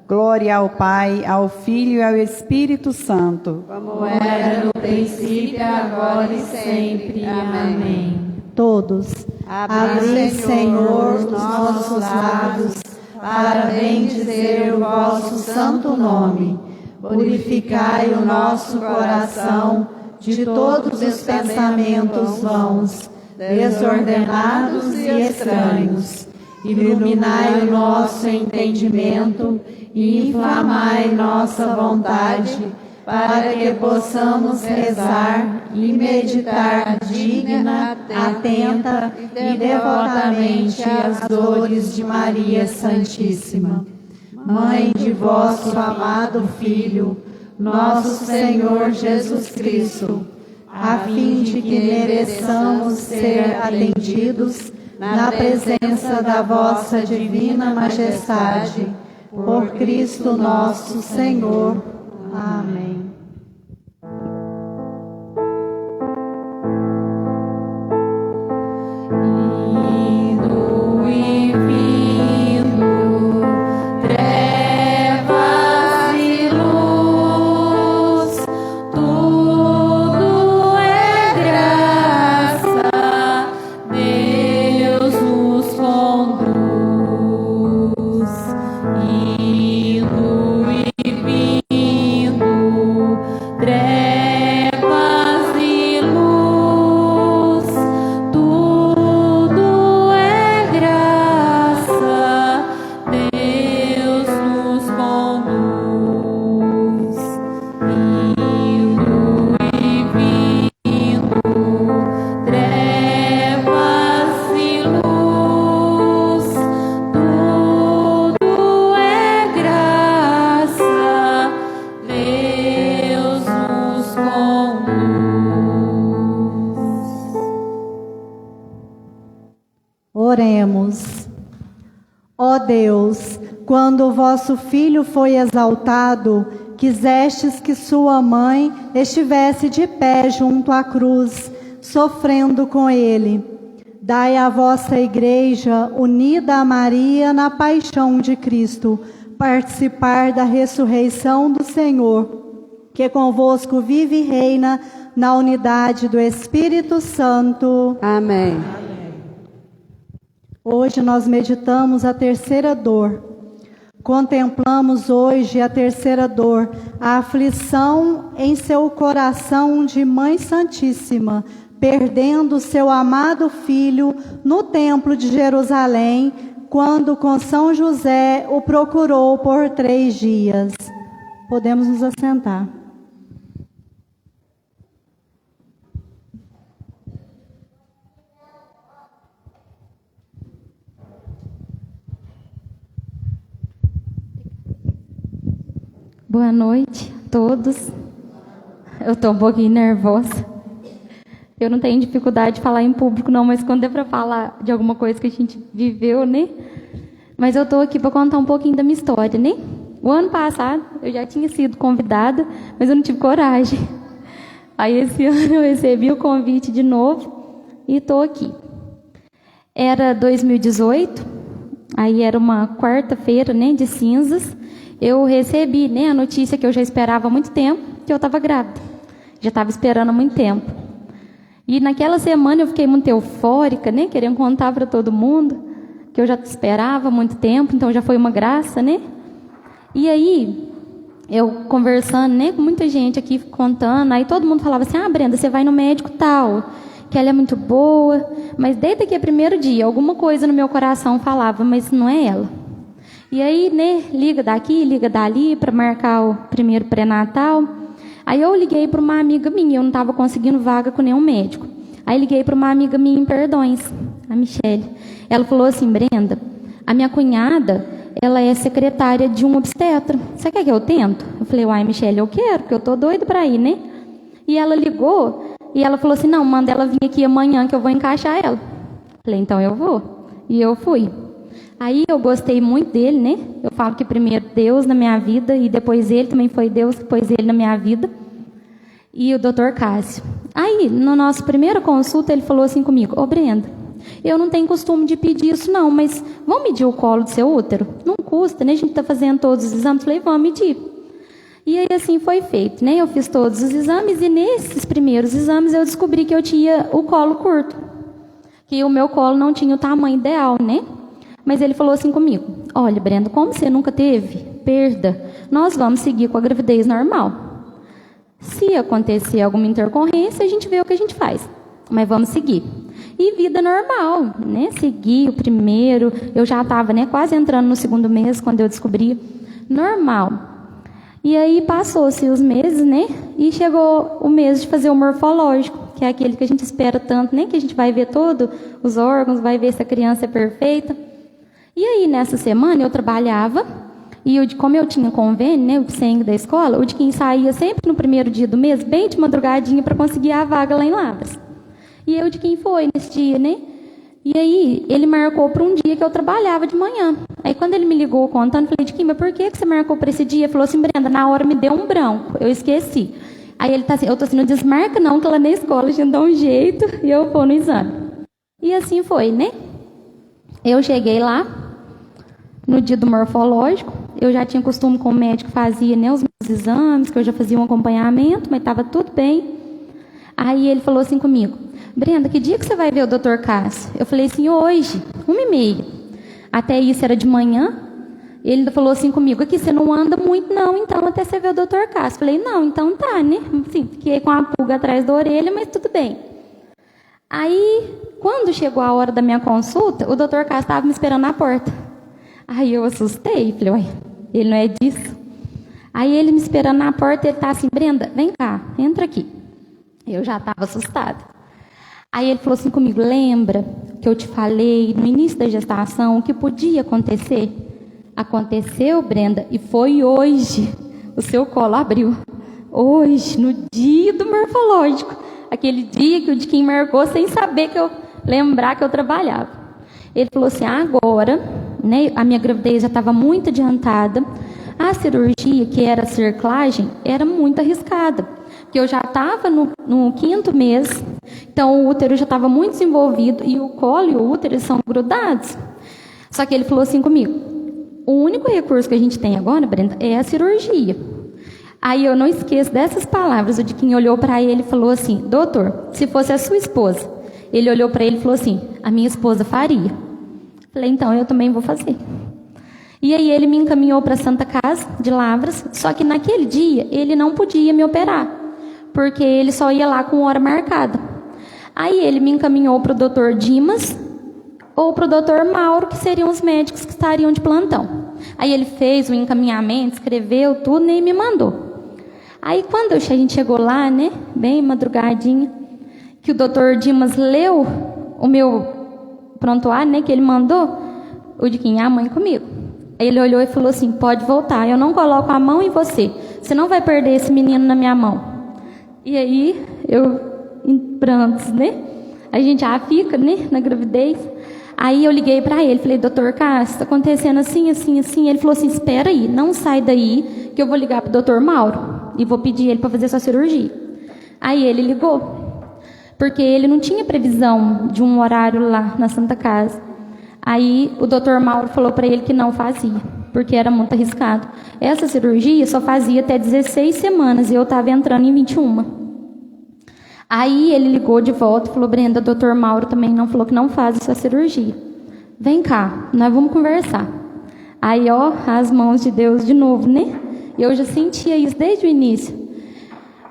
Speaker 5: Glória ao Pai, ao Filho e ao Espírito Santo.
Speaker 2: como era no princípio, agora e sempre. Amém.
Speaker 3: Todos, abri, Senhor, os nossos lábios, para bendizer o vosso santo nome. Purificai o nosso coração de todos os pensamentos vãos, desordenados e estranhos. Iluminai o nosso entendimento e inflamai nossa vontade, para que possamos rezar e meditar digna, atenta e devotamente as dores de Maria Santíssima. Mãe de vosso amado Filho, nosso Senhor Jesus Cristo, a fim de que mereçamos ser atendidos na presença da vossa divina majestade, por Cristo nosso Senhor. Amém.
Speaker 2: Indo e vindo, trevas e luz, tudo é graça, Deus nos conduz. Indo e vindo,
Speaker 3: Oremos. Ó Deus, quando o vosso Filho foi exaltado, quisestes que sua mãe estivesse de pé junto à cruz, sofrendo com ele. Dai à vossa Igreja, unida a Maria na paixão de Cristo, participar da ressurreição do Senhor, que convosco vive e reina na unidade do Espírito Santo.
Speaker 1: Amém.
Speaker 3: Hoje nós meditamos a terceira dor. Contemplamos hoje a terceira dor, a aflição em seu coração de Mãe Santíssima, perdendo seu amado filho no Templo de Jerusalém, quando com São José o procurou por 3 dias. Podemos nos assentar.
Speaker 2: Boa noite a todos. Eu estou um pouquinho nervosa. Eu não tenho dificuldade de falar em público, não, mas quando é para falar de alguma coisa que a gente viveu, né? Mas eu estou aqui para contar um pouquinho da minha história, né? O ano passado eu já tinha sido convidada, mas eu não tive coragem. Aí esse ano eu recebi o convite de novo e estou aqui. Era 2018, aí era uma quarta-feira, né, de cinzas. Eu recebi, né, a notícia que eu já esperava há muito tempo, que eu estava grávida. Já estava esperando há muito tempo. E naquela semana eu fiquei muito eufórica, né, querendo contar para todo mundo, que eu já esperava há muito tempo, então já foi uma graça, né? E aí, eu conversando, né, com muita gente aqui, contando, aí todo mundo falava assim, Brenda, você vai no médico tal, que ela é muito boa, mas desde aquele primeiro dia, alguma coisa no meu coração falava, mas não é ela. E aí, né, liga daqui, liga dali para marcar o primeiro pré-natal. Aí eu liguei para uma amiga minha, eu não estava conseguindo vaga com nenhum médico. Aí liguei para uma amiga minha em Perdões, a Michele. Ela falou assim, Brenda, a minha cunhada, ela é secretária de um obstetra. Você quer que eu tento? Eu falei, uai, Michele, eu quero, porque eu tô doida para ir, né? E ela ligou e ela falou assim, não, manda ela vir aqui amanhã que eu vou encaixar ela. Eu falei, então eu vou. E eu fui. Aí eu gostei muito dele, né? Eu falo que primeiro Deus na minha vida e depois ele também foi Deus que pôs ele na minha vida. E o Dr. Cássio. Aí, no nosso primeiro consulta, ele falou assim comigo, Brenda, eu não tenho costume de pedir isso não, mas vamos medir o colo do seu útero? Não custa, né? A gente está fazendo todos os exames. Eu falei, vamos medir. E aí assim foi feito, né? Eu fiz todos os exames e nesses primeiros exames eu descobri que eu tinha o colo curto. Que o meu colo não tinha o tamanho ideal, né? Mas ele falou assim comigo, olha, Brenda, como você nunca teve perda, nós vamos seguir com a gravidez normal. Se acontecer alguma intercorrência, a gente vê o que a gente faz. Mas vamos seguir. E vida normal, né? Segui o primeiro, eu já estava, né, quase entrando no segundo mês, quando eu descobri. Normal. E aí passou-se os meses, né? E chegou o mês de fazer o morfológico, que é aquele que a gente espera tanto, né? Que a gente vai ver todos os órgãos, vai ver se a criança é perfeita. E aí, nessa semana, eu trabalhava, e como eu tinha convênio, né, o sangue da escola, o de quem saía sempre no primeiro dia do mês, bem de madrugadinha, para conseguir a vaga lá em Lavras. E eu de quem foi nesse dia, né? E aí, ele marcou para um dia que eu trabalhava de manhã. Aí, quando ele me ligou contando, eu falei, de quem, mas por que você marcou para esse dia? Ele falou assim, Brenda, na hora me deu um branco, eu esqueci. Aí ele tá assim, eu tô assim, não desmarca não, que lá na escola a gente dá um jeito, e eu vou no exame. E assim foi, né? Eu cheguei lá, no dia do morfológico, eu já tinha costume com o médico, fazia, né, os meus exames, que eu já fazia um acompanhamento, mas estava tudo bem. Aí ele falou assim comigo, Brenda, que dia que você vai ver o Dr. Cássio? Eu falei assim, hoje, 1h30. Até isso era de manhã. Ele falou assim comigo, aqui você não anda muito não, então até você ver o Dr. Cássio. Eu falei, não, então tá, né? Assim, fiquei com a pulga atrás da orelha, mas tudo bem. Aí, quando chegou a hora da minha consulta, o Dr. Cássio estava me esperando na porta. Aí eu assustei, falei, ué, ele não é disso? Aí ele me esperando na porta, ele tá assim, Brenda, vem cá, entra aqui. Eu já estava assustada. Aí ele falou assim comigo, lembra que eu te falei no início da gestação o que podia acontecer? Aconteceu, Brenda, e foi hoje. O seu colo abriu. Hoje, no dia do morfológico. Aquele dia que o de quem marcou sem saber que eu lembrar que eu trabalhava. Ele falou assim, agora, né, a minha gravidez já estava muito adiantada, a cirurgia, que era a cerclagem, era muito arriscada, porque eu já estava no 5º mês, então o útero já estava muito desenvolvido, e o colo e o útero eles são grudados. Só que ele falou assim comigo, o único recurso que a gente tem agora, Brenda, é a cirurgia. Aí eu não esqueço dessas palavras, o de quem olhou para ele e falou assim, doutor, se fosse a sua esposa, ele olhou para ele e falou assim, a minha esposa faria. Falei, então eu também vou fazer. E aí ele me encaminhou para a Santa Casa de Lavras, só que naquele dia ele não podia me operar, porque ele só ia lá com hora marcada. Aí ele me encaminhou para o doutor Dimas ou para o doutor Mauro, que seriam os médicos que estariam de plantão. Aí ele fez o encaminhamento, escreveu tudo e me mandou. Aí quando a gente chegou lá, né, bem madrugadinha, que o doutor Dimas leu o meu prontuário, né, que ele mandou, o de quem? A mãe comigo. Aí ele olhou e falou assim, pode voltar, eu não coloco a mão em você, você não vai perder esse menino na minha mão. E aí, eu, em prantos, né, a gente já fica, né, na gravidez. Aí eu liguei para ele, falei, doutor Cássio, está acontecendo assim, assim, assim. Ele falou assim, espera aí, não sai daí, que eu vou ligar para o doutor Mauro e vou pedir ele para fazer sua cirurgia. Aí ele ligou, porque ele não tinha previsão de um horário lá na Santa Casa. Aí o doutor Mauro falou para ele que não fazia, porque era muito arriscado. Essa cirurgia só fazia até 16 semanas e eu estava entrando em 21. Aí ele ligou de volta e falou, Brenda, o doutor Mauro também não falou que não faz essa cirurgia. Vem cá, nós vamos conversar. Aí, ó, as mãos de Deus de novo, né? Eu já sentia isso desde o início.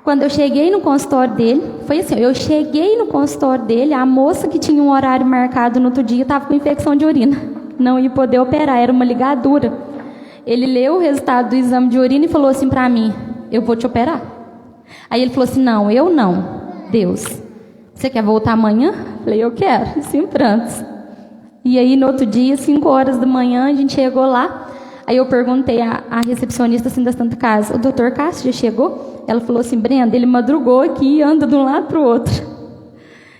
Speaker 2: Quando eu cheguei no consultório dele, foi assim, eu cheguei no consultório dele, a moça que tinha um horário marcado no outro dia estava com infecção de urina. Não ia poder operar, era uma ligadura. Ele leu o resultado do exame de urina e falou assim para mim, eu vou te operar. Aí ele falou assim, não, eu não. Deus, você quer voltar amanhã? Falei, eu quero, sem prantos. E aí no outro dia, 5 horas da manhã, a gente chegou lá. Aí eu perguntei à recepcionista assim da Santa Casa, o doutor Cássio já chegou? Ela falou assim, Brenda, ele madrugou aqui e anda de um lado para o outro.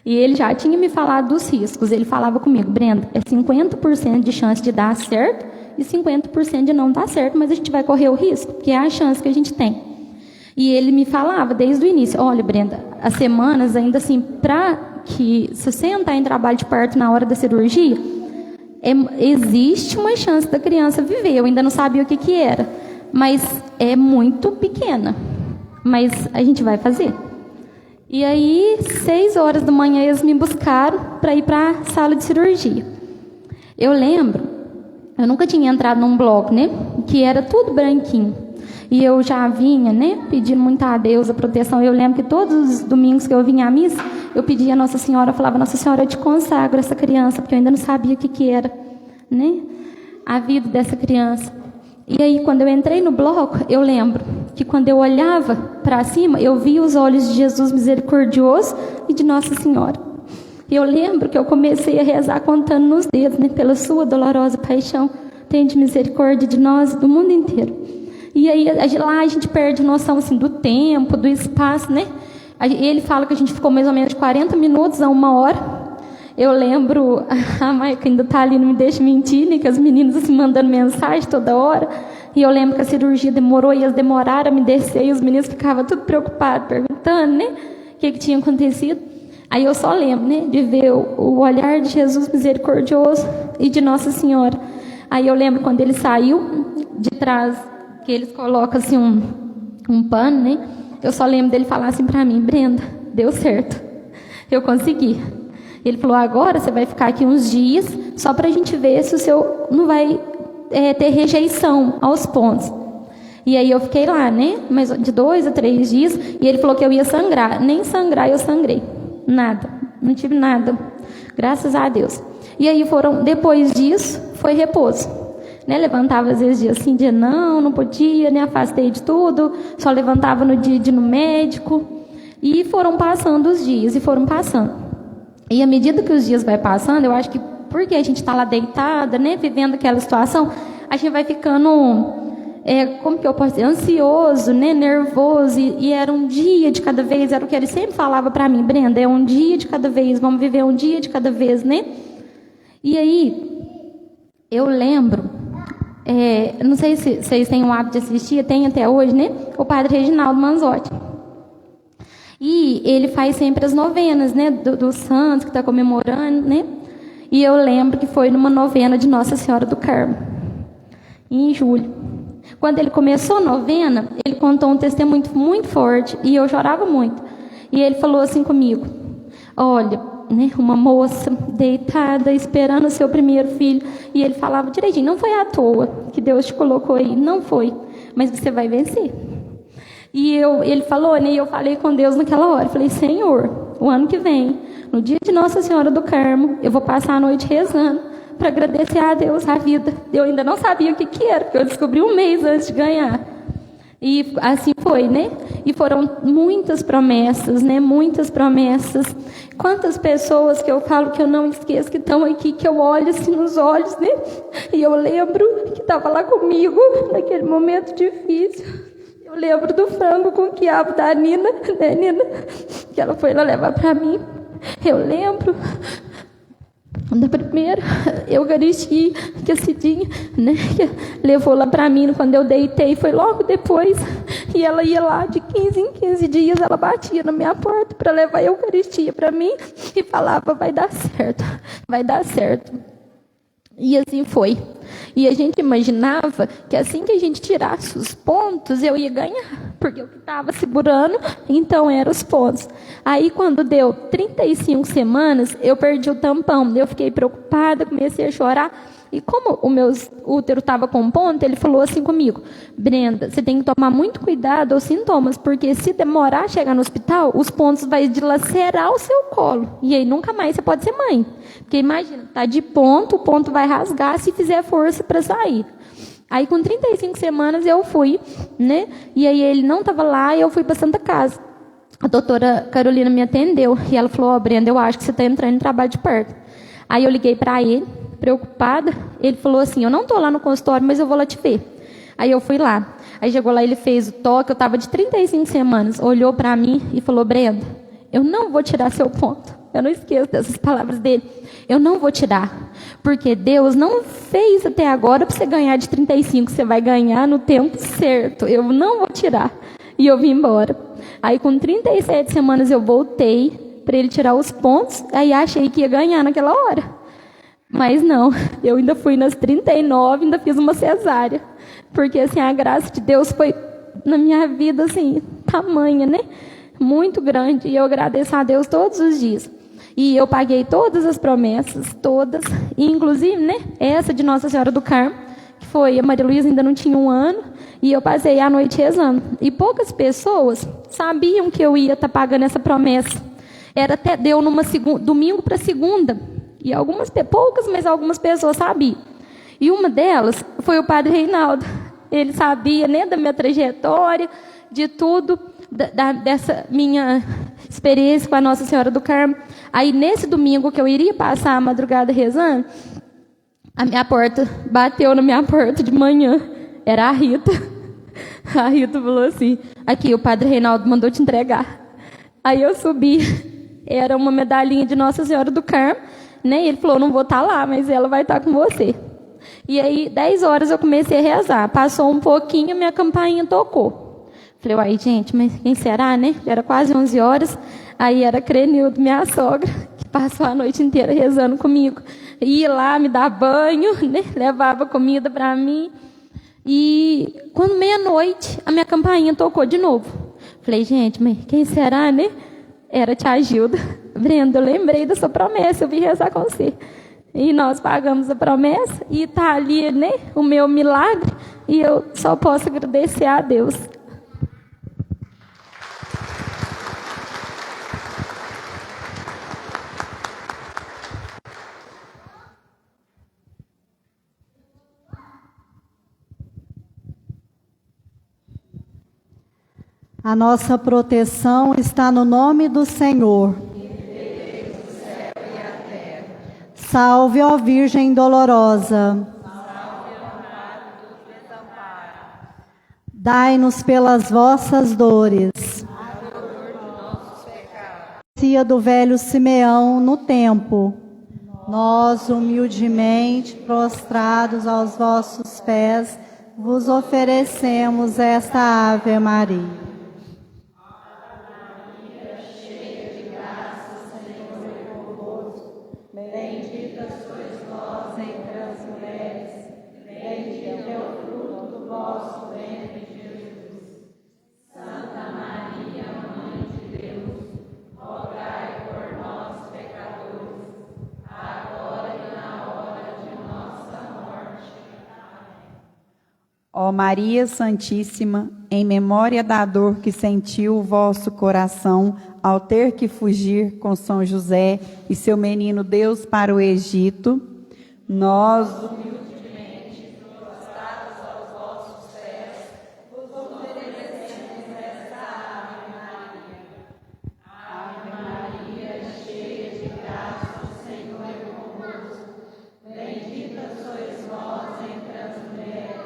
Speaker 2: E ele já tinha me falado dos riscos. Ele falava comigo, Brenda, é 50% de chance de dar certo e 50% de não dar certo, mas a gente vai correr o risco, porque é a chance que a gente tem. E ele me falava desde o início, olha, Brenda, as semanas ainda assim, para que se você entrar em trabalho de parto na hora da cirurgia, existe uma chance da criança viver. Eu ainda não sabia o que era, mas é muito pequena. Mas a gente vai fazer. E aí, 6 horas da manhã, eles me buscaram para ir para a sala de cirurgia. Eu lembro, eu nunca tinha entrado num bloco, né? Que era tudo branquinho. E eu já vinha, né, pedindo muito a Deus a proteção. Eu lembro que todos os domingos que eu vinha à missa, eu pedia a Nossa Senhora, eu falava, Nossa Senhora, eu te consagro essa criança, porque eu ainda não sabia o que era, né, a vida dessa criança. E aí, quando eu entrei no bloco, eu lembro que quando eu olhava para cima, eu via os olhos de Jesus misericordioso e de Nossa Senhora. E eu lembro que eu comecei a rezar contando nos dedos, né, pela sua dolorosa paixão, tende misericórdia de nós e do mundo inteiro. E aí lá a gente perde noção assim, do tempo, do espaço, né? Ele fala que a gente ficou mais ou menos de 40 minutos a 1 hora. Eu lembro, a Maica ainda está ali, não me deixa mentir, né? Que as meninas assim, mandando mensagem toda hora. E eu lembro que a cirurgia demorou e eles demoraram a me descer. E os meninos ficavam tudo preocupados, perguntando, né? O que tinha acontecido. Aí eu só lembro, né? De ver o olhar de Jesus misericordioso e de Nossa Senhora. Aí eu lembro quando ele saiu de trás, que eles colocam assim um pano, né? Eu só lembro dele falar assim para mim, Brenda, deu certo, eu consegui. Ele falou, agora você vai ficar aqui uns dias, só para a gente ver se o seu não vai ter rejeição aos pontos. E aí eu fiquei lá, né? Mas de 2 a 3 dias, e ele falou que eu ia sangrar. Nem sangrar eu sangrei, nada, não tive nada, graças a Deus. E aí depois disso, foi repouso. Né, levantava às vezes dia sim, dia não podia, né, afastei de tudo, só levantava no dia de ir no médico, e foram passando os dias, e foram passando. E à medida que os dias vai passando, eu acho que porque a gente está lá deitada, né, vivendo aquela situação, a gente vai ficando, como que eu posso dizer, ansioso, né, nervoso, e era um dia de cada vez, era o que ele sempre falava para mim, Brenda, é um dia de cada vez, vamos viver um dia de cada vez, né? E aí, eu lembro, não sei se vocês têm o hábito de assistir, tem até hoje, né? O Padre Reginaldo Manzotti. E ele faz sempre as novenas, né? Do santos que está comemorando, né? E eu lembro que foi numa novena de Nossa Senhora do Carmo, em julho. Quando ele começou a novena, ele contou um testemunho muito forte, e eu chorava muito. E ele falou assim comigo: olha, né, uma moça deitada, esperando o seu primeiro filho. E ele falava direitinho: não foi à toa que Deus te colocou aí, não foi, mas você vai vencer. E ele falou, né, e eu falei com Deus naquela hora, falei: Senhor, o ano que vem, no dia de Nossa Senhora do Carmo, eu vou passar a noite rezando para agradecer a Deus a vida. Eu ainda não sabia o que era, porque eu descobri um mês antes de ganhar. E assim foi, né? E foram muitas promessas, né? Muitas promessas. Quantas pessoas que eu falo que eu não esqueço, que estão aqui, que eu olho assim nos olhos, né? E eu lembro que estava lá comigo naquele momento difícil. Eu lembro do frango com quiabo da Nina, né, Nina? Que ela foi lá levar para mim. Eu lembro da primeira Eucaristia que a Cidinha, né, levou lá para mim quando eu deitei, foi logo depois. E ela ia lá de 15 em 15 dias, ela batia na minha porta para levar a Eucaristia para mim e falava: vai dar certo, vai dar certo. E assim foi. E a gente imaginava que assim que a gente tirasse os pontos, eu ia ganhar, porque o que estava segurando, então, eram os pontos. Aí, quando deu 35 semanas, eu perdi o tampão. Eu fiquei preocupada, comecei a chorar. E como o meu útero estava com ponto, ele falou assim comigo: Brenda, você tem que tomar muito cuidado aos sintomas, porque se demorar a chegar no hospital, os pontos vão dilacerar o seu colo. E aí nunca mais você pode ser mãe. Porque imagina, tá de ponto, o ponto vai rasgar se fizer força para sair. Aí com 35 semanas eu fui, né? E aí ele não estava lá e eu fui para Santa Casa. A doutora Carolina me atendeu e ela falou: Brenda, eu acho que você está entrando em trabalho de parto. Aí eu liguei para ele, preocupada. Ele falou assim: eu não estou lá no consultório, mas eu vou lá te ver. Aí eu fui lá. Aí chegou lá, ele fez o toque, eu estava de 35 semanas, olhou para mim e falou: Brenda, eu não vou tirar seu ponto. Eu não esqueço dessas palavras dele. Eu não vou tirar, porque Deus não fez até agora para você ganhar de 35, você vai ganhar no tempo certo. Eu não vou tirar. E eu vim embora. Aí com 37 semanas eu voltei para ele tirar os pontos, aí achei que ia ganhar naquela hora. Mas não, eu ainda fui nas 39, ainda fiz uma cesárea. Porque assim, a graça de Deus foi na minha vida assim, tamanha, né? Muito grande. E eu agradeço a Deus todos os dias. E eu paguei todas as promessas, todas. E inclusive, né, essa de Nossa Senhora do Carmo, que foi, a Maria Luísa ainda não tinha 1 ano, e eu passei a noite rezando. E poucas pessoas sabiam que eu ia estar pagando essa promessa. Era até, deu domingo para segunda. E poucas, mas algumas pessoas sabiam. E uma delas foi o Padre Reinaldo. Ele sabia, né, da minha trajetória, de tudo, dessa minha experiência com a Nossa Senhora do Carmo. Aí, nesse domingo que eu iria passar a madrugada rezando, a minha porta bateu na minha porta de manhã. Era a Rita. A Rita falou assim: aqui, o Padre Reinaldo mandou te entregar. Aí eu subi. Era uma medalhinha de Nossa Senhora do Carmo, né? E ele falou: não vou estar lá, mas ela vai estar com você. E aí, 10 horas eu comecei a rezar. Passou um pouquinho, minha campainha tocou. Falei: uai, gente, mas quem será, né? Era quase 11 horas. Aí era a Crenildo, minha sogra, que passou a noite inteira rezando comigo. Ia lá me dar banho, né? Levava comida para mim. E quando meia-noite, a minha campainha tocou de novo. Falei: gente, mas quem será, né? Era a tia Gilda. Brenda, eu lembrei da sua promessa, eu vim rezar com você. E nós pagamos a promessa, e está ali, né, o meu milagre, e eu só posso agradecer a Deus.
Speaker 3: A nossa proteção está no nome do Senhor. Salve, ó Virgem dolorosa. Dai-nos pelas vossas dores. Do velho Simeão no tempo. Nós, humildemente prostrados aos vossos pés, vos oferecemos esta Ave Maria.
Speaker 5: Ó Maria Santíssima, em memória da dor que sentiu o vosso coração ao ter que fugir com São José e seu menino Deus para o Egito, nós, humildemente prostrados aos vossos pés, vos oferecemos esta Ave Maria. Ave Maria, cheia de graça, o Senhor é convosco. Bendita sois vós entre as mulheres.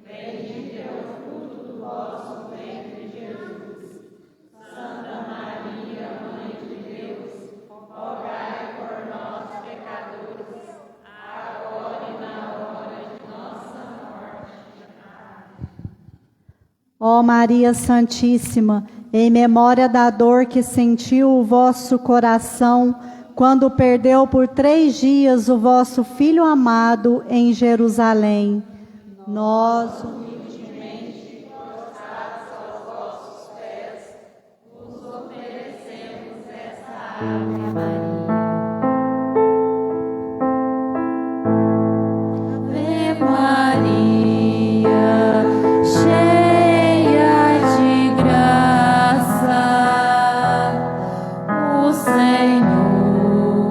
Speaker 5: Bendito é o fruto do vosso ventre, Jesus. Santa Maria, Mãe de Deus, rogai por nós, pecadores, agora e na hora de nossa morte. Amém.
Speaker 3: Ó Maria Santíssima, em memória da dor que sentiu o vosso coração, quando perdeu por 3 dias o vosso Filho amado em Jerusalém, nós, humildemente prostrados aos vossos pés, vos oferecemos esta Ave Maria.
Speaker 2: Ave Maria, cheia de graça, o Senhor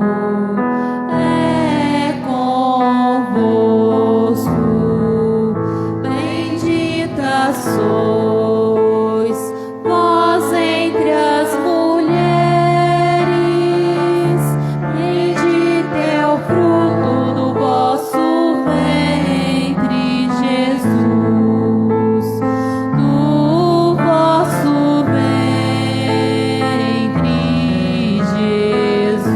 Speaker 2: é convosco. Bendita sois vós entre as mulheres, bendito é o fruto do vosso ventre, Jesus. Do vosso ventre, Jesus.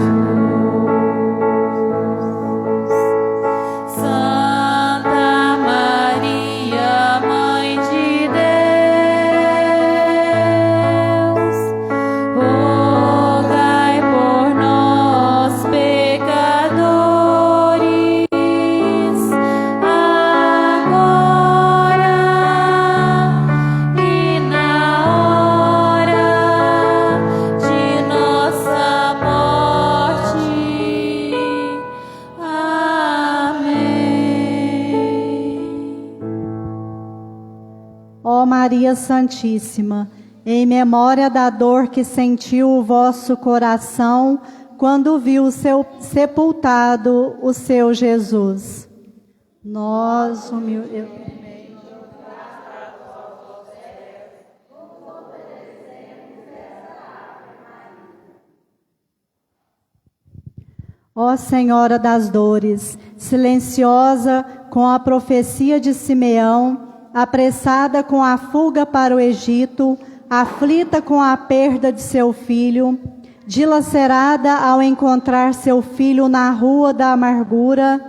Speaker 2: Santa Maria, Mãe de Deus, rogai por nós, pecadores, agora e na hora de nossa morte. Amém.
Speaker 3: Ó Maria Santíssima, em memória da dor que sentiu o vosso coração quando viu sepultado o seu Jesus, nós, humildemente, ó Senhora das dores, silenciosa com a profecia de Simeão, apressada com a fuga para o Egito, aflita com a perda de seu filho, dilacerada ao encontrar seu filho na rua da amargura,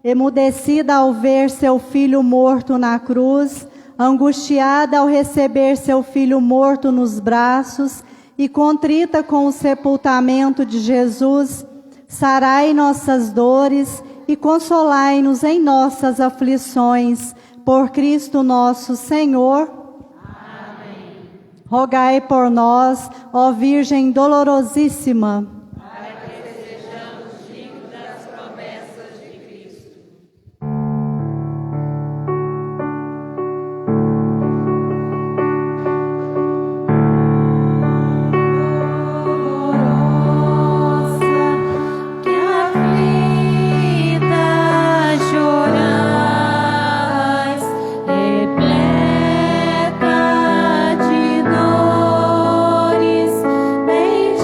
Speaker 3: emudecida ao ver seu filho morto na cruz, angustiada ao receber seu filho morto nos braços e contrita com o sepultamento de Jesus, sarai nossas dores e consolai-nos em nossas aflições, por Cristo nosso Senhor. Amém. Rogai por nós, ó Virgem dolorosíssima,
Speaker 2: Para que sejamos dignos das promessas de Cristo. Que aflita chorais, repleta de dores, bendita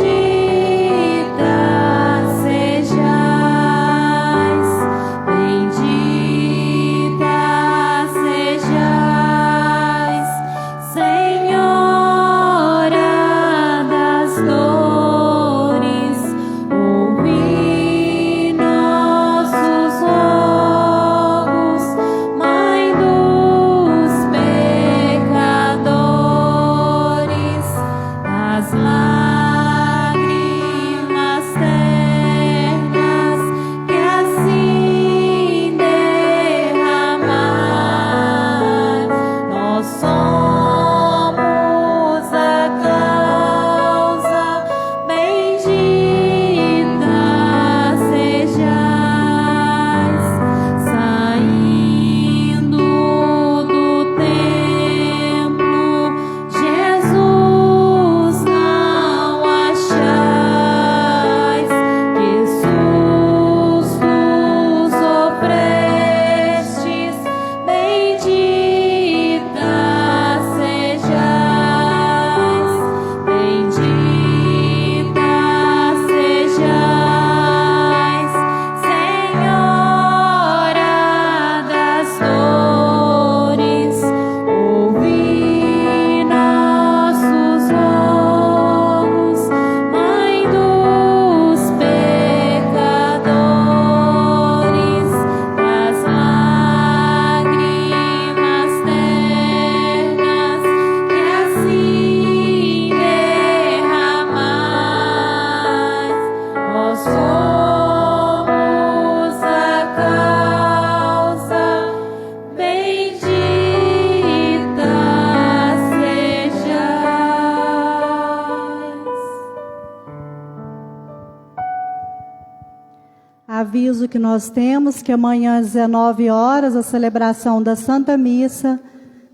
Speaker 3: aviso que nós temos que amanhã às 19 horas a celebração da Santa Missa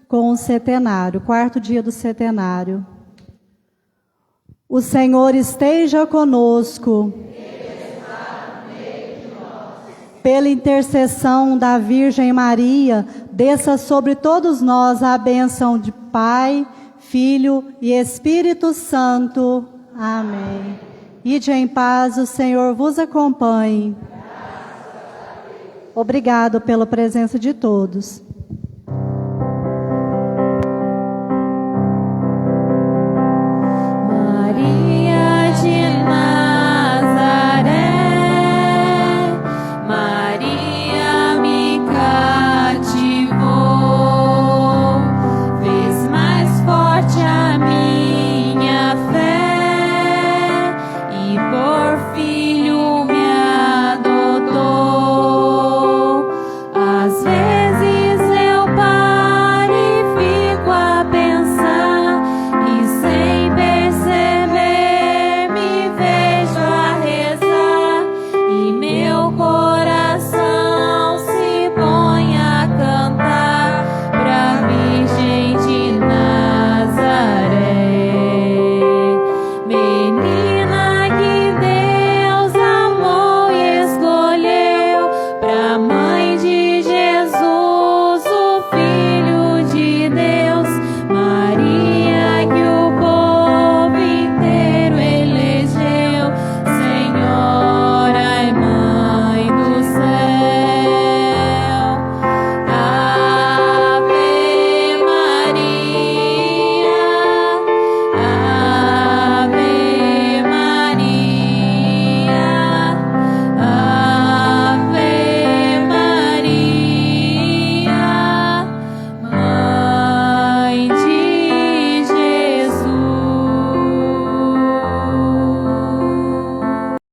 Speaker 3: com o centenário, 4º dia do centenário. O Senhor esteja conosco. Pela intercessão da Virgem Maria, desça sobre todos nós a bênção de Pai, Filho e Espírito Santo. Amém. Ide em paz, o Senhor vos acompanhe. Obrigado pela presença de todos.